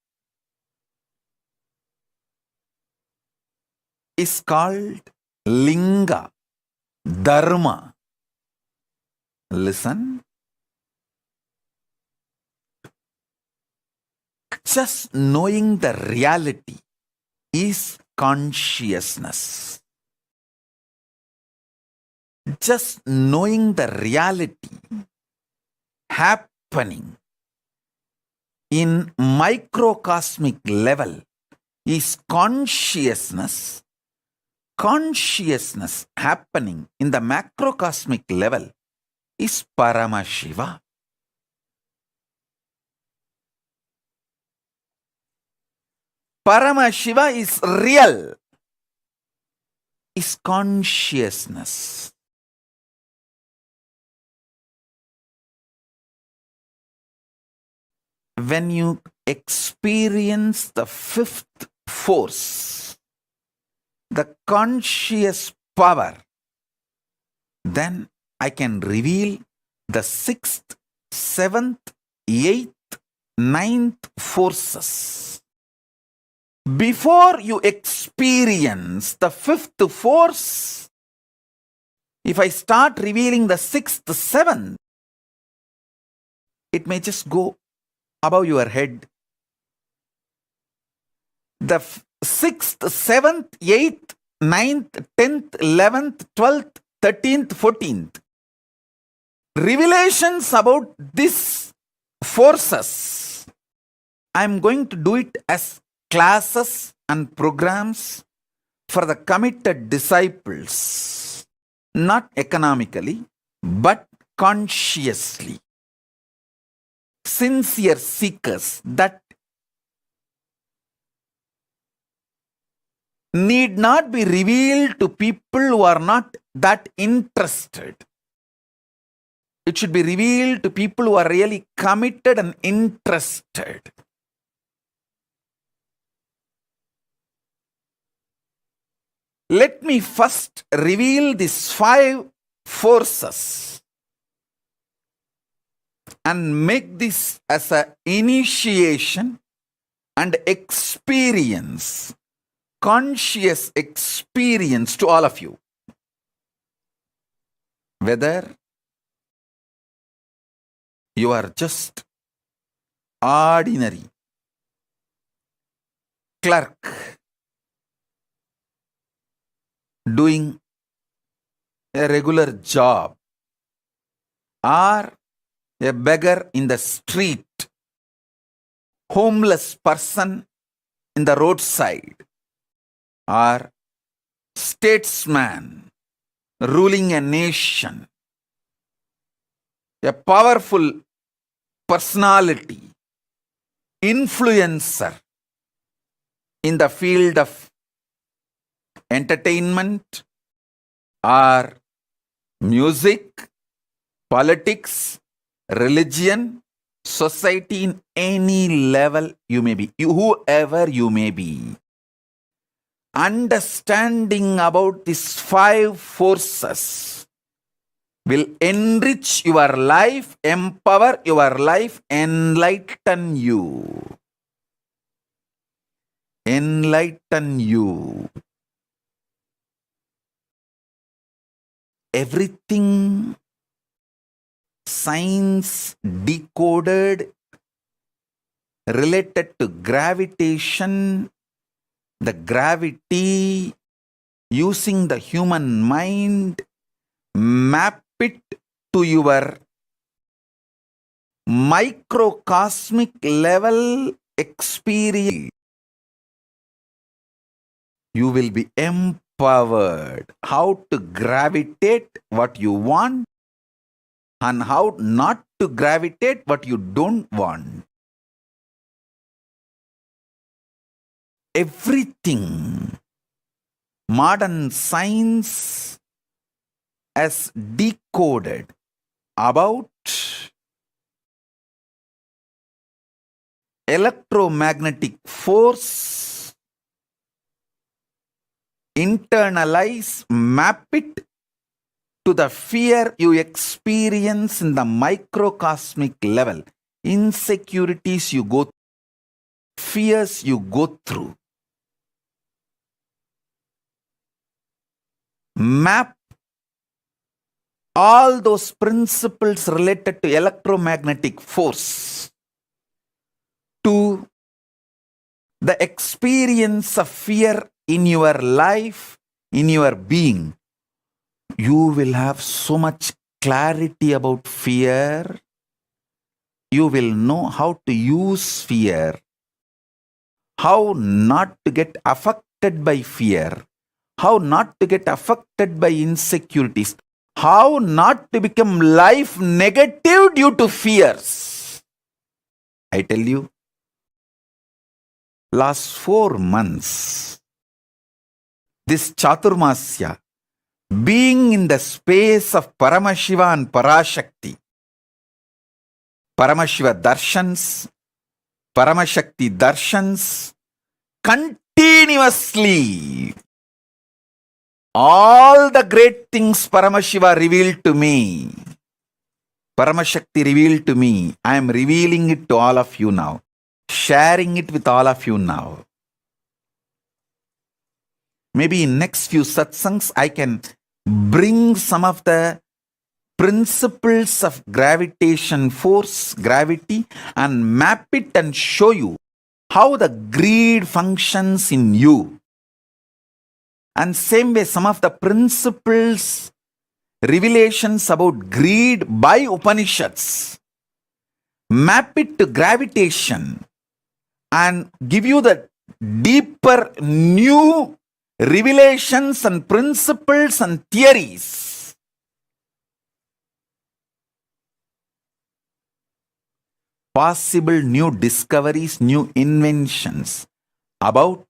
is called Linga, Dharma. Listen. Just knowing the reality is consciousness. Just knowing the reality happening in microcosmic level is consciousness. Consciousness happening in the macrocosmic level is Paramashiva. Paramashiva is real, is consciousness. When you experience the fifth force, the conscious power, then I can reveal the sixth, seventh, eighth, ninth forces. Before you experience the fifth force, if I start revealing the sixth, seventh, it may just go above your head. The sixth, seventh, eighth, ninth, 10th, 11th, 12th, 13th, 14th. Revelations about these forces, I am going to do it as classes and programs for the committed disciples, not economically, but consciously. Sincere seekers that need not be revealed to people who are not that interested. It should be revealed to people who are really committed and interested. Let me first reveal these 5 forces and make this as an initiation and experience, conscious experience to all of you. Whether you are just ordinary clerk doing a regular job, or a beggar in the street, homeless person in the roadside, or statesman ruling a nation, a powerful personality, influencer in the field of entertainment or music, politics, religion, society, in any level you may be, whoever you may be. Understanding about these 5 forces will enrich your life, empower your life, enlighten you. Enlighten you. Everything science decoded related to gravitation, the gravity, using the human mind, map it to your microcosmic level experience. You will be empowered how to gravitate what you want and how not to gravitate what you don't want. Everything modern science has decoded about electromagnetic force, internalize, map it to the fear you experience in the microcosmic level, insecurities you go through, fears you go through. Map all those principles related to electromagnetic force to the experience of fear in your life, in your being. You will have so much clarity about fear. You will know how to use fear, how not to get affected by fear, how not to get affected by insecurities, how not to become life negative due to fears. I tell you, last 4 months, this Chaturmasya, being in the space of Paramashiva and Parashakti, Paramashiva darshans, Paramashakti darshans, continuously, all the great things Paramashiva revealed to me, Paramashakti revealed to me, I am revealing it to all of you now, sharing it with all of you now. Maybe in next few satsangs, I can bring some of the principles of gravitation force, gravity, and map it and show you how the greed functions in you. And same way, some of the principles, revelations about greed by Upanishads, map it to gravitation and give you the deeper new revelations and principles and theories. Possible new discoveries, new inventions about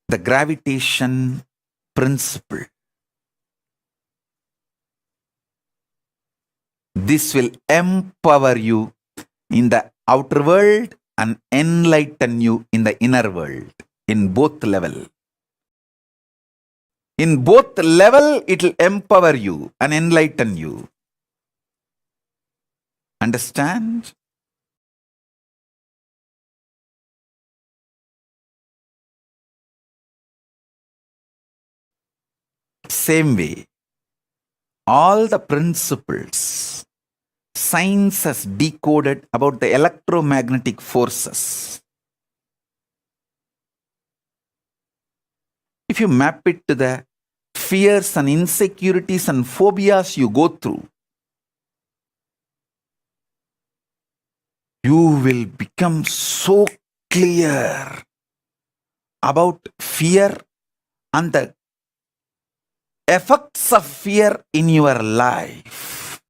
the gravitation principle. This will empower you in the outer world and enlighten you in the inner world, in both level. In both level, it will empower you and enlighten you. Understand? Same way, all the principles science has decoded about the electromagnetic forces. If you map it to the fears and insecurities and phobias you go through, you will become so clear about fear and the effects of fear in your life.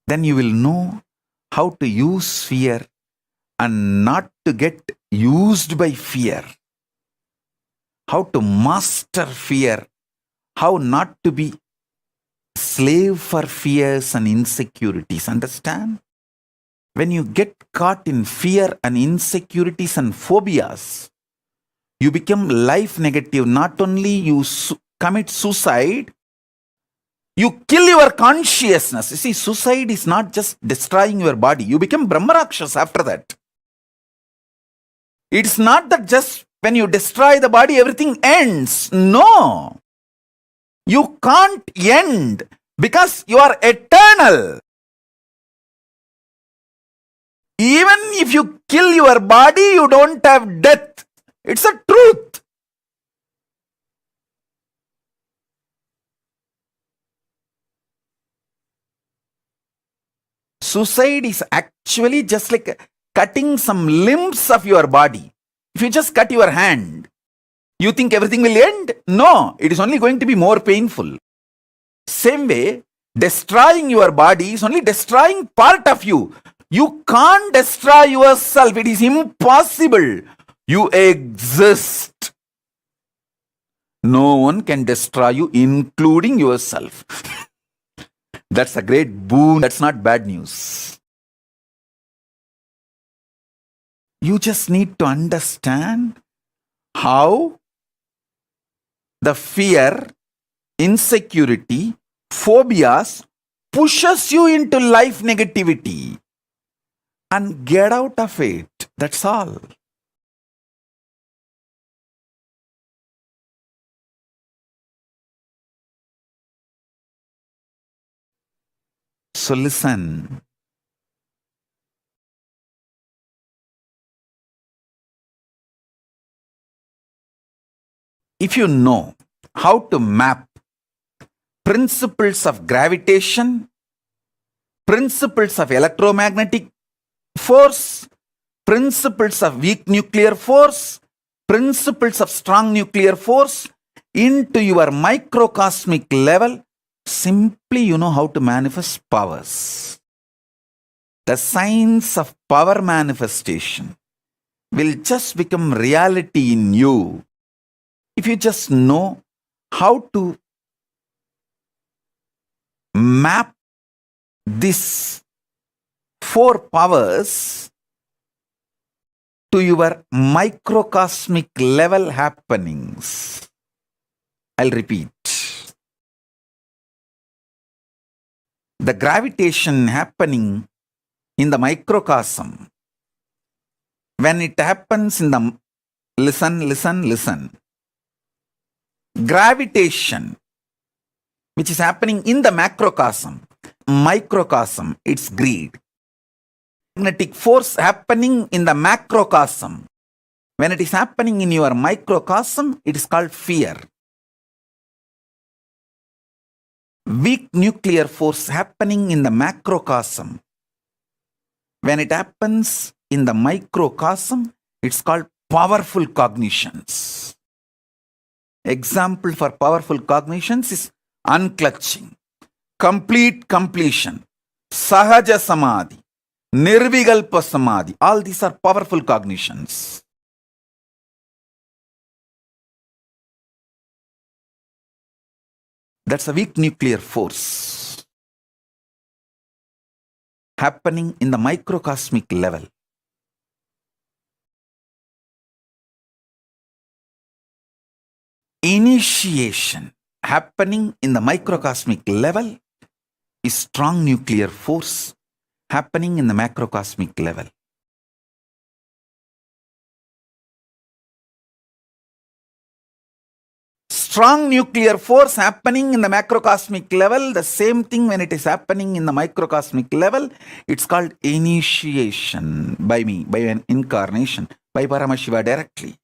Then you will know how to use fear and not to get used by fear. How to master fear. How not to be slave for fears and insecurities. Understand? When you get caught in fear and insecurities and phobias, you become life negative. Not only you commit suicide, you kill your consciousness. You see, suicide is not just destroying your body. You become Brahmarakshas after that. It's not that just when you destroy the body, everything ends. No. You can't end because you are eternal. Even if you kill your body, you don't have death. It's a truth. Suicide is actually just like cutting some limbs of your body. If you just cut your hand, you think everything will end? No, it is only going to be more painful. Same way, destroying your body is only destroying part of you. You can't destroy yourself. It is impossible. You exist. No one can destroy you, including yourself. That's a great boon. That's not bad news. You just need to understand how the fear, insecurity, phobias pushes you into life negativity and get out of it. That's all. So listen. If you know how to map principles of gravitation, principles of electromagnetic force, principles of weak nuclear force, principles of strong nuclear force into your microcosmic level, simply you know how to manifest powers. The science of power manifestation will just become reality in you if you just know how to map these four powers to your microcosmic level happenings. I'll repeat. The gravitation happening in the microcosm, when it happens in the, listen. Gravitation, which is happening in the macrocosm, microcosm, it's greed. Magnetic force happening in the macrocosm, when it is happening in your microcosm, it is called fear. Weak nuclear force happening in the macrocosm, When it happens in the microcosm, it's called powerful cognitions. Example for powerful cognitions is unclutching, complete completion, sahaja samadhi, nirvigalpa samadhi. All these are powerful cognitions. That's a weak nuclear force happening in the microcosmic level. Initiation happening in the microcosmic level is strong nuclear force happening in the macrocosmic level. Strong nuclear force happening in the macrocosmic level, the same thing when it is happening in the microcosmic level, it's called initiation by me, by an incarnation, by Paramashiva directly.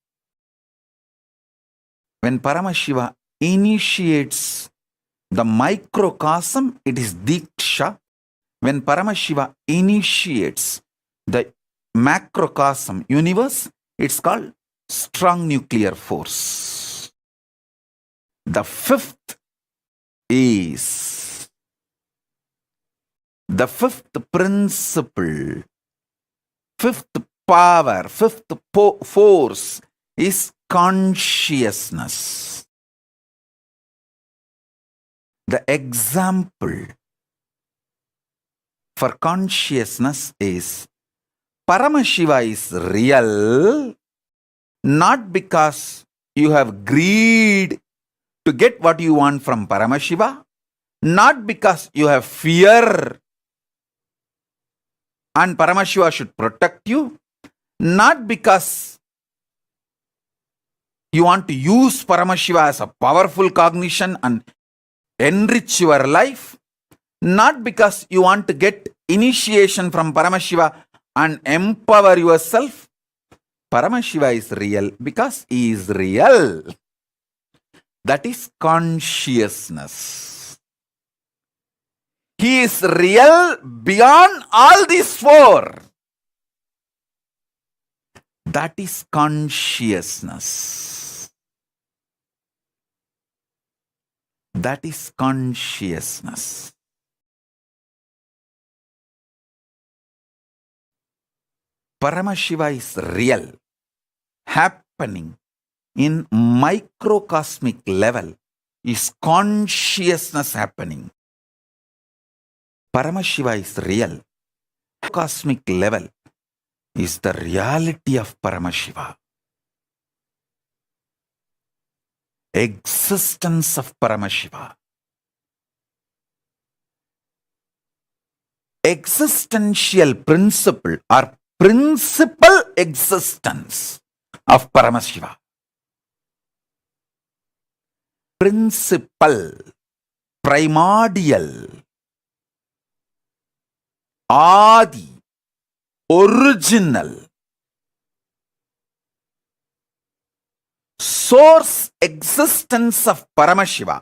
When Paramashiva initiates the microcosm, it is Diksha. When Paramashiva initiates the macrocosm universe, it's called strong nuclear force. The fifth principle, fifth power, fifth force is consciousness. The example for consciousness is Paramashiva is real not because you have greed to get what you want from Paramashiva, not because you have fear and Paramashiva should protect you, not because you want to use Paramashiva as a powerful cognition and enrich your life, not because you want to get initiation from Paramashiva and empower yourself. Paramashiva is real because he is real. That is consciousness. He is real beyond all these four. That is consciousness. That is consciousness. Paramashiva is real, happening in microcosmic level is consciousness happening. Paramashiva is real. Cosmic level is the reality of Paramashiva. Existence of Paramashiva. Existential principle or principal existence of Paramashiva. Principal, primordial, Adi, original, source existence of Paramashiva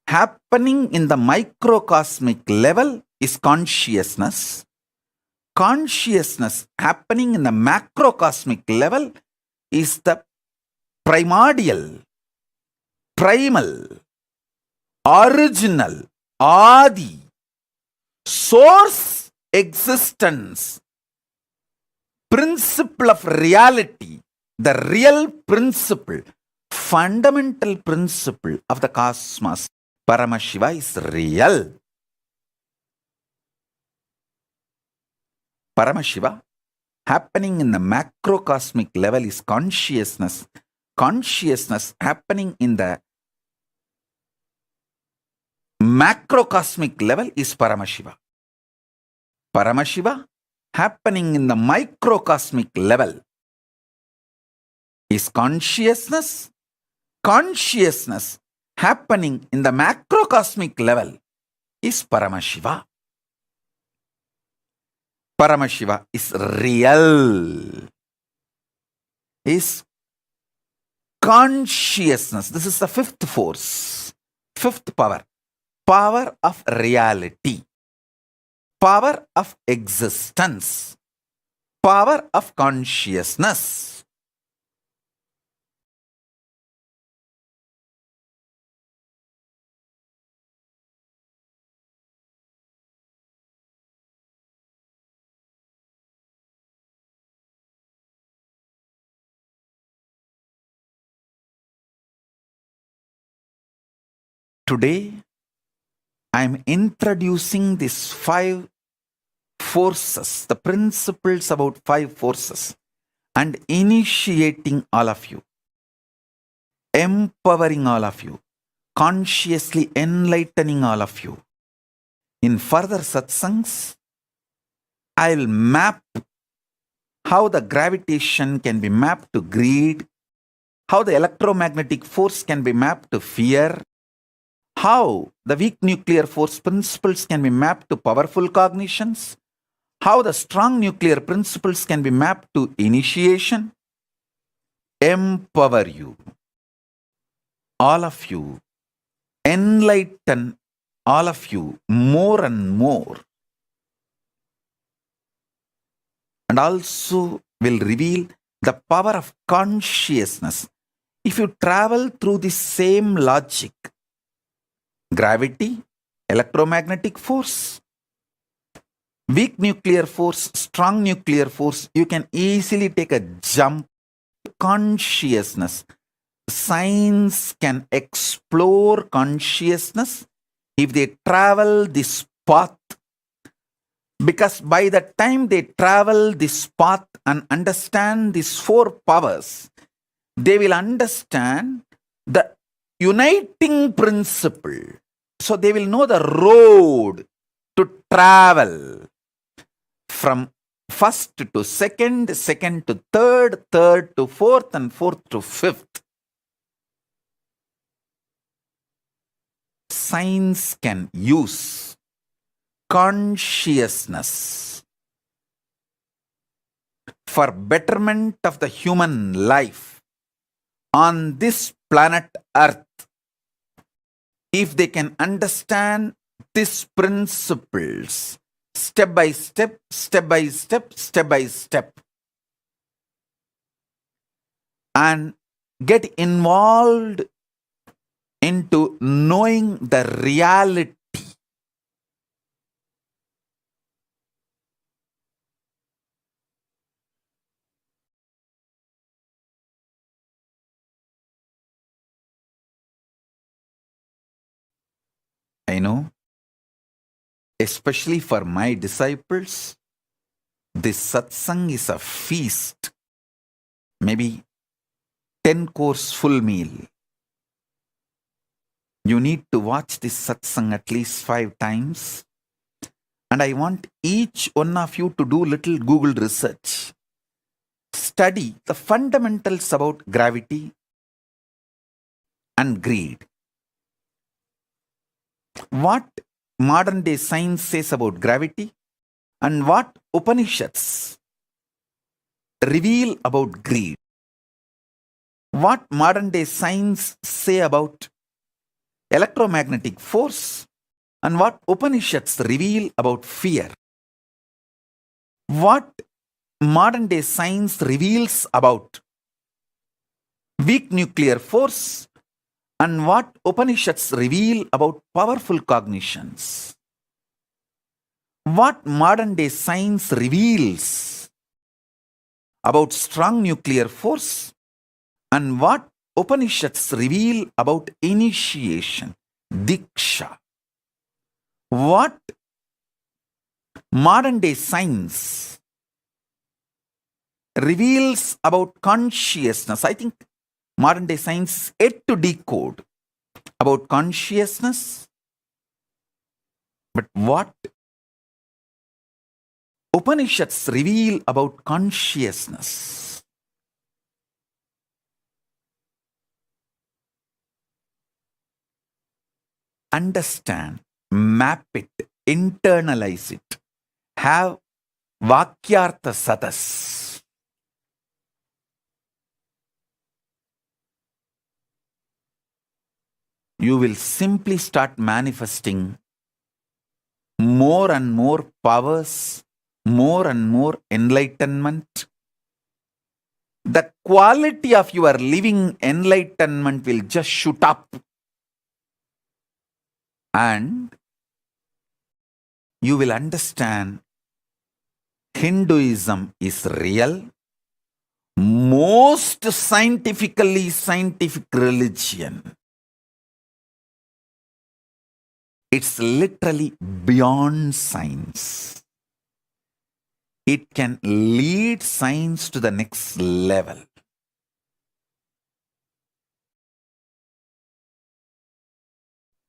happening in the microcosmic level is consciousness. Consciousness happening in the macrocosmic level is the primordial, primal, original, Adi, source existence, principle of reality, the real principle, fundamental principle of the cosmos. Paramashiva is real. Paramashiva happening in the macrocosmic level is consciousness. Consciousness happening in the macrocosmic level is Paramashiva. Paramashiva happening in the microcosmic level is consciousness. Consciousness happening in the macrocosmic level is Paramashiva. Paramashiva is real. Is consciousness. This is the fifth force, fifth power. Power of reality. power of existence, power of consciousness. Today, I am introducing these 5 forces, the principles about 5 forces, and initiating all of you, empowering all of you, consciously enlightening all of you. In further satsangs, I'll map how the gravitation can be mapped to greed, how the electromagnetic force can be mapped to fear, how the weak nuclear force principles can be mapped to powerful cognitions, how the strong nuclear principles can be mapped to initiation, empower you, all of you, enlighten all of you more and more, and also will reveal the power of consciousness. If you travel through the same logic, gravity, electromagnetic force, weak nuclear force, strong nuclear force, you can easily take a jump. Consciousness. Science can explore consciousness if they travel this path, because by the time they travel this path and understand these 4 powers, they will understand the uniting principle. So they will know the road to travel from first to second, second to third, third to fourth, and fourth to fifth. Science can use consciousness for betterment of the human life on this planet Earth if they can understand these principles step by step, step by step, step by step, and get involved into knowing the reality. I know, especially for my disciples, this satsang is a feast, maybe 10-course full meal. You need to watch this satsang at least 5 times. And I want each one of you to do little Google research. Study the fundamentals about gravity and greed. What modern day science says about gravity and what Upanishads reveal about greed. What modern day science say about electromagnetic force and what Upanishads reveal about fear. What modern day science reveals about weak nuclear force and what Upanishads reveal about powerful cognitions. What modern day science reveals about strong nuclear force and what Upanishads reveal about initiation, diksha. What modern day science reveals about consciousness. I think modern day science is yet to decode about consciousness. But what Upanishads reveal about consciousness. Understand, map it, internalize it, have Vakyartha Sadas. You will simply start manifesting more and more powers, more and more enlightenment. The quality of your living enlightenment will just shoot up. And you will understand Hinduism is real, most scientifically scientific religion. It's literally beyond science. It can lead science to the next level.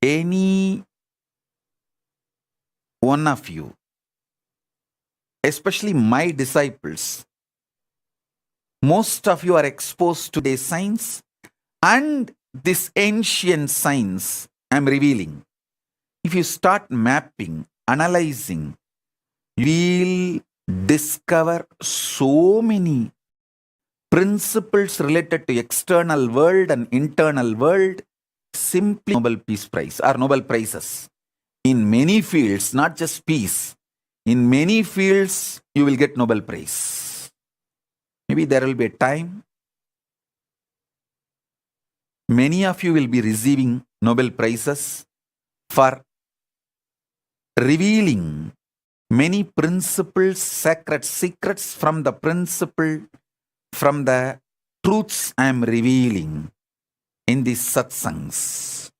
Any one of you, especially my disciples, most of you are exposed to the science, and this ancient science I'm revealing. If you start mapping, analyzing, you will discover so many principles related to external world and internal world, simply Nobel Peace Prize or Nobel Prizes. In many fields, not just peace, in many fields you will get Nobel Prize. Maybe there will be a time many of you will be receiving Nobel Prizes for revealing many principles, sacred secrets from the principle, from the truths I am revealing in these satsangs.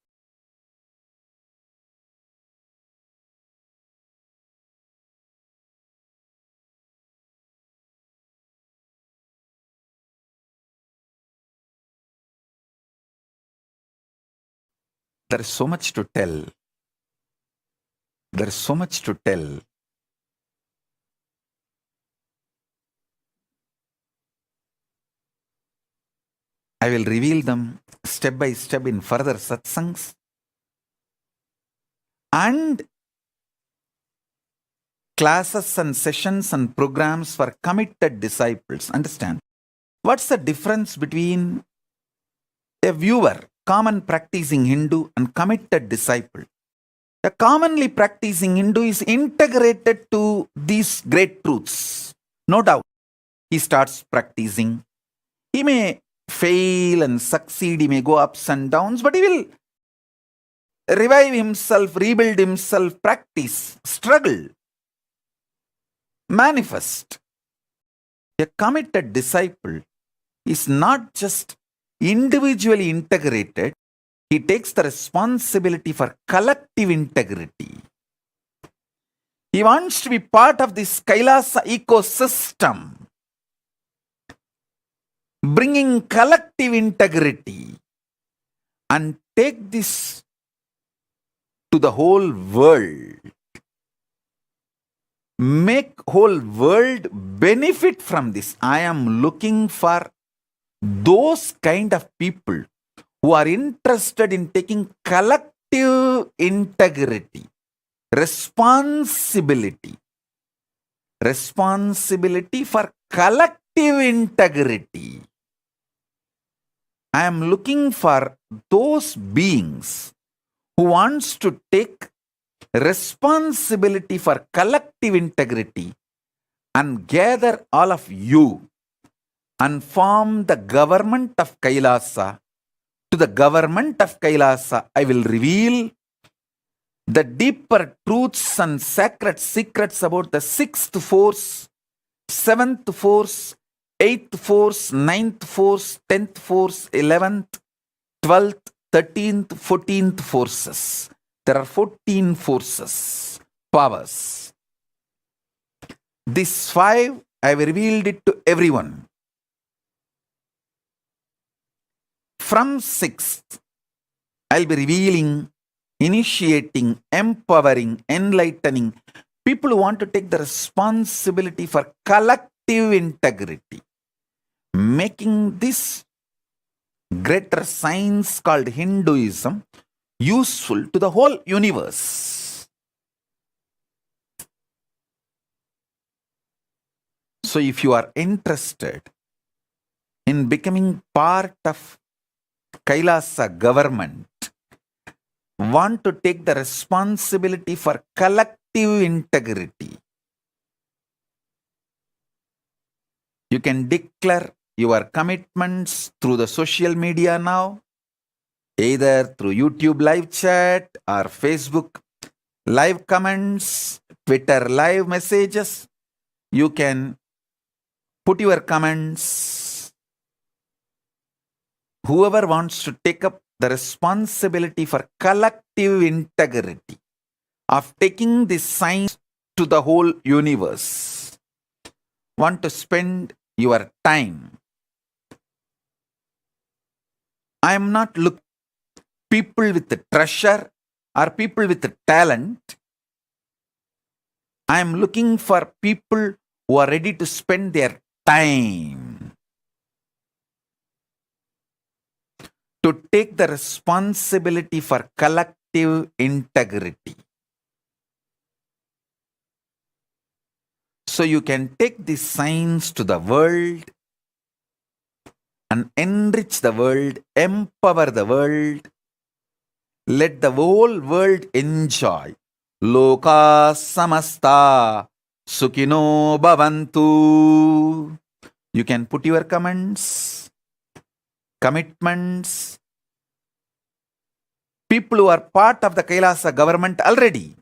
There is so much to tell. There is so much to tell. I will reveal them step by step in further satsangs. And classes and sessions and programs for committed disciples. Understand? What's the difference between a viewer, common practicing Hindu, and committed disciple? A commonly practicing Hindu is integrated to these great truths. No doubt. He starts practicing. He may fail and succeed. He may go ups and downs, but he will revive himself, rebuild himself, practice, struggle, manifest. A committed disciple is not just individually integrated, he takes the responsibility for collective integrity. He wants to be part of this Kailasa ecosystem, bringing collective integrity, and take this to the whole world. Make whole world benefit from this. I am looking for those kind of people who are interested in taking collective integrity, responsibility for collective integrity. I am looking for those beings who wants to take responsibility for collective integrity and gather all of you and form the government of Kailasa. To the government of Kailasa, I will reveal the deeper truths and sacred secrets about the 6th force, 7th force, 8th force, 9th force, 10th force, 11th, 12th, 13th, 14th forces. There are 14 forces, powers. These 5, I have revealed it to everyone. From 6th, I'll be revealing, initiating, empowering, enlightening people who want to take the responsibility for collective integrity, making this greater science called Hinduism useful to the whole universe. So if you are interested in becoming part of Kailasa government, want to take the responsibility for collective collective integrity. You can declare your commitments through the social media now, either through YouTube live chat or Facebook live comments, Twitter live messages. You can put your comments. Whoever wants to take up the responsibility for collective integrity of taking this science to the whole universe, want to spend your time. I am not looking people with the treasure or people with the talent. I am looking for people who are ready to spend their time to take the responsibility for collective integrity. So you can take this science to the world and enrich the world, empower the world. Let the whole world enjoy. Loka samasta sukhino bhavantu. You can put your comments, commitments. People who are part of the Kailasa government already,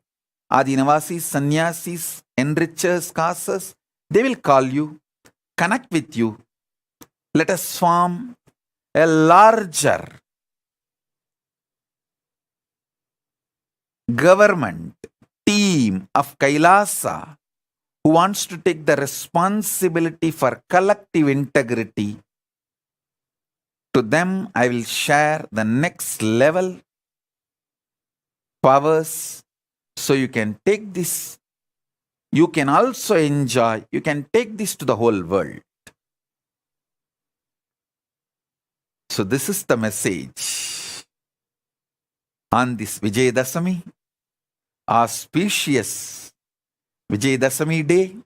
Adinavasis, Sannyasis, enrichers, casters, they will call you, connect with you. Let us form a larger government team of Kailasa who wants to take the responsibility for collective integrity. To them, I will share the next level powers, so you can take this. You can also enjoy, you can take this to the whole world. So this is the message on this Vijayadasami, auspicious Vijayadasami day.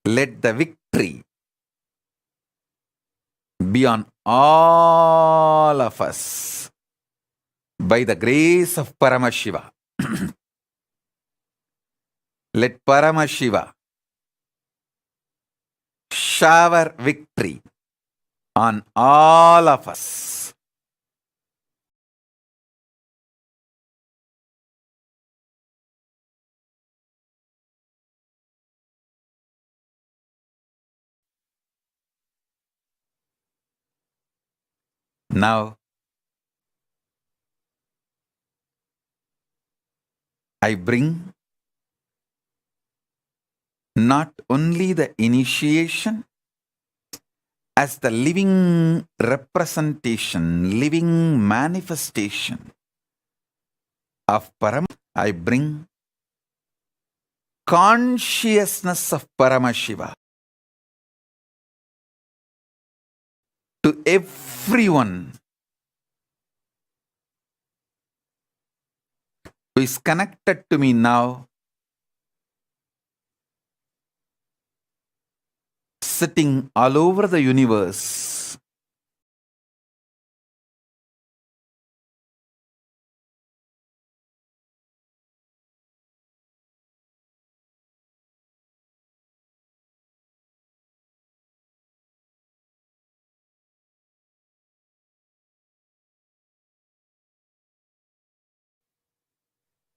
Let the victory be on all of us by the grace of Paramashiva. Let Paramashiva shower victory on all of us. Now, I bring not only the initiation as the living representation, living manifestation of Param. I bring consciousness of Paramashiva to everyone who is connected to me now, sitting all over the universe.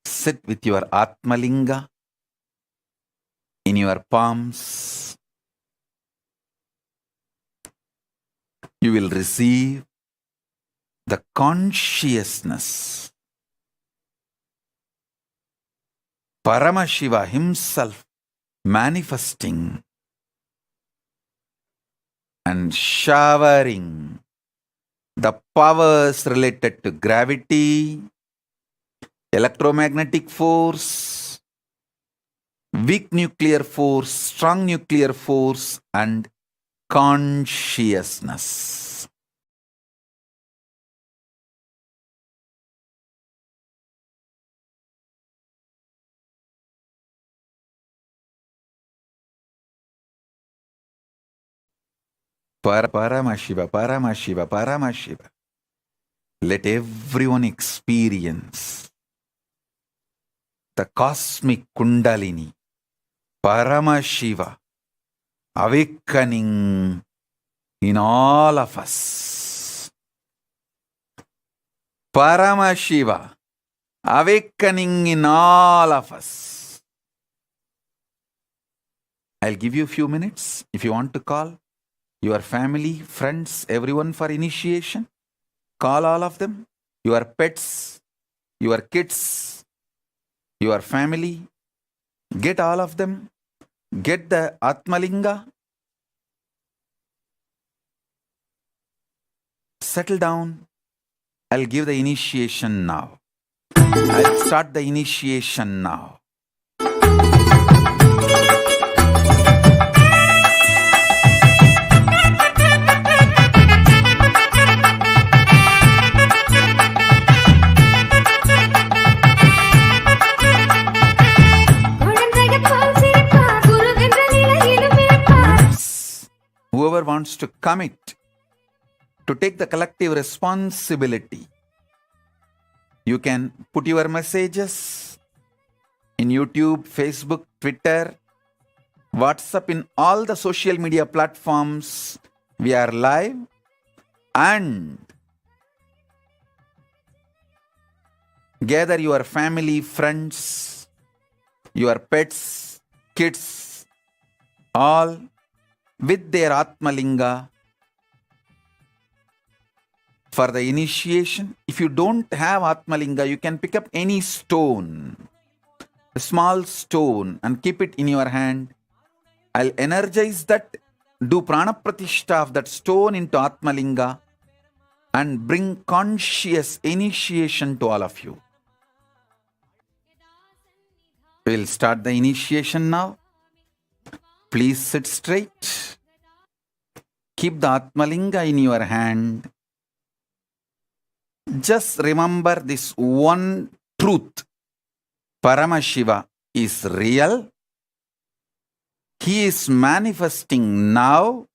Sit with your Atmalinga in your palms. You will receive the consciousness. Paramashiva himself manifesting and showering the powers related to gravity, electromagnetic force, weak nuclear force, strong nuclear force, and consciousness. Paramashiva, Paramashiva, Paramashiva. Let everyone experience the cosmic Kundalini, Paramashiva, awakening in all of us. Paramashiva, awakening in all of us. I'll give you a few minutes if you want to call your family, friends, everyone for initiation. Call all of them, your pets, your kids, your family. Get all of them. Get the Atmalinga. Settle down. I'll give the initiation now. I'll start the initiation now. Whoever wants to commit to take the collective responsibility, you can put your messages in YouTube, Facebook, Twitter, WhatsApp, in all the social media platforms. We are live, and gather your family, friends, your pets, kids, all with their Atmalinga for the initiation. If you don't have Atmalinga, you can pick up any stone, a small stone, and keep it in your hand. I'll energize that, do prana pratishtha of that stone into Atmalinga, and bring conscious initiation to all of you. We'll start the initiation now. Please sit straight. Keep the Atmalinga in your hand. Just remember this one truth. Paramashiva is real. He is manifesting now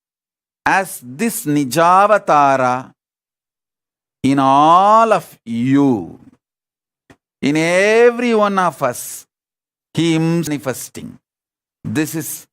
as this Nijavatara in all of you. In every one of us, He is manifesting. This is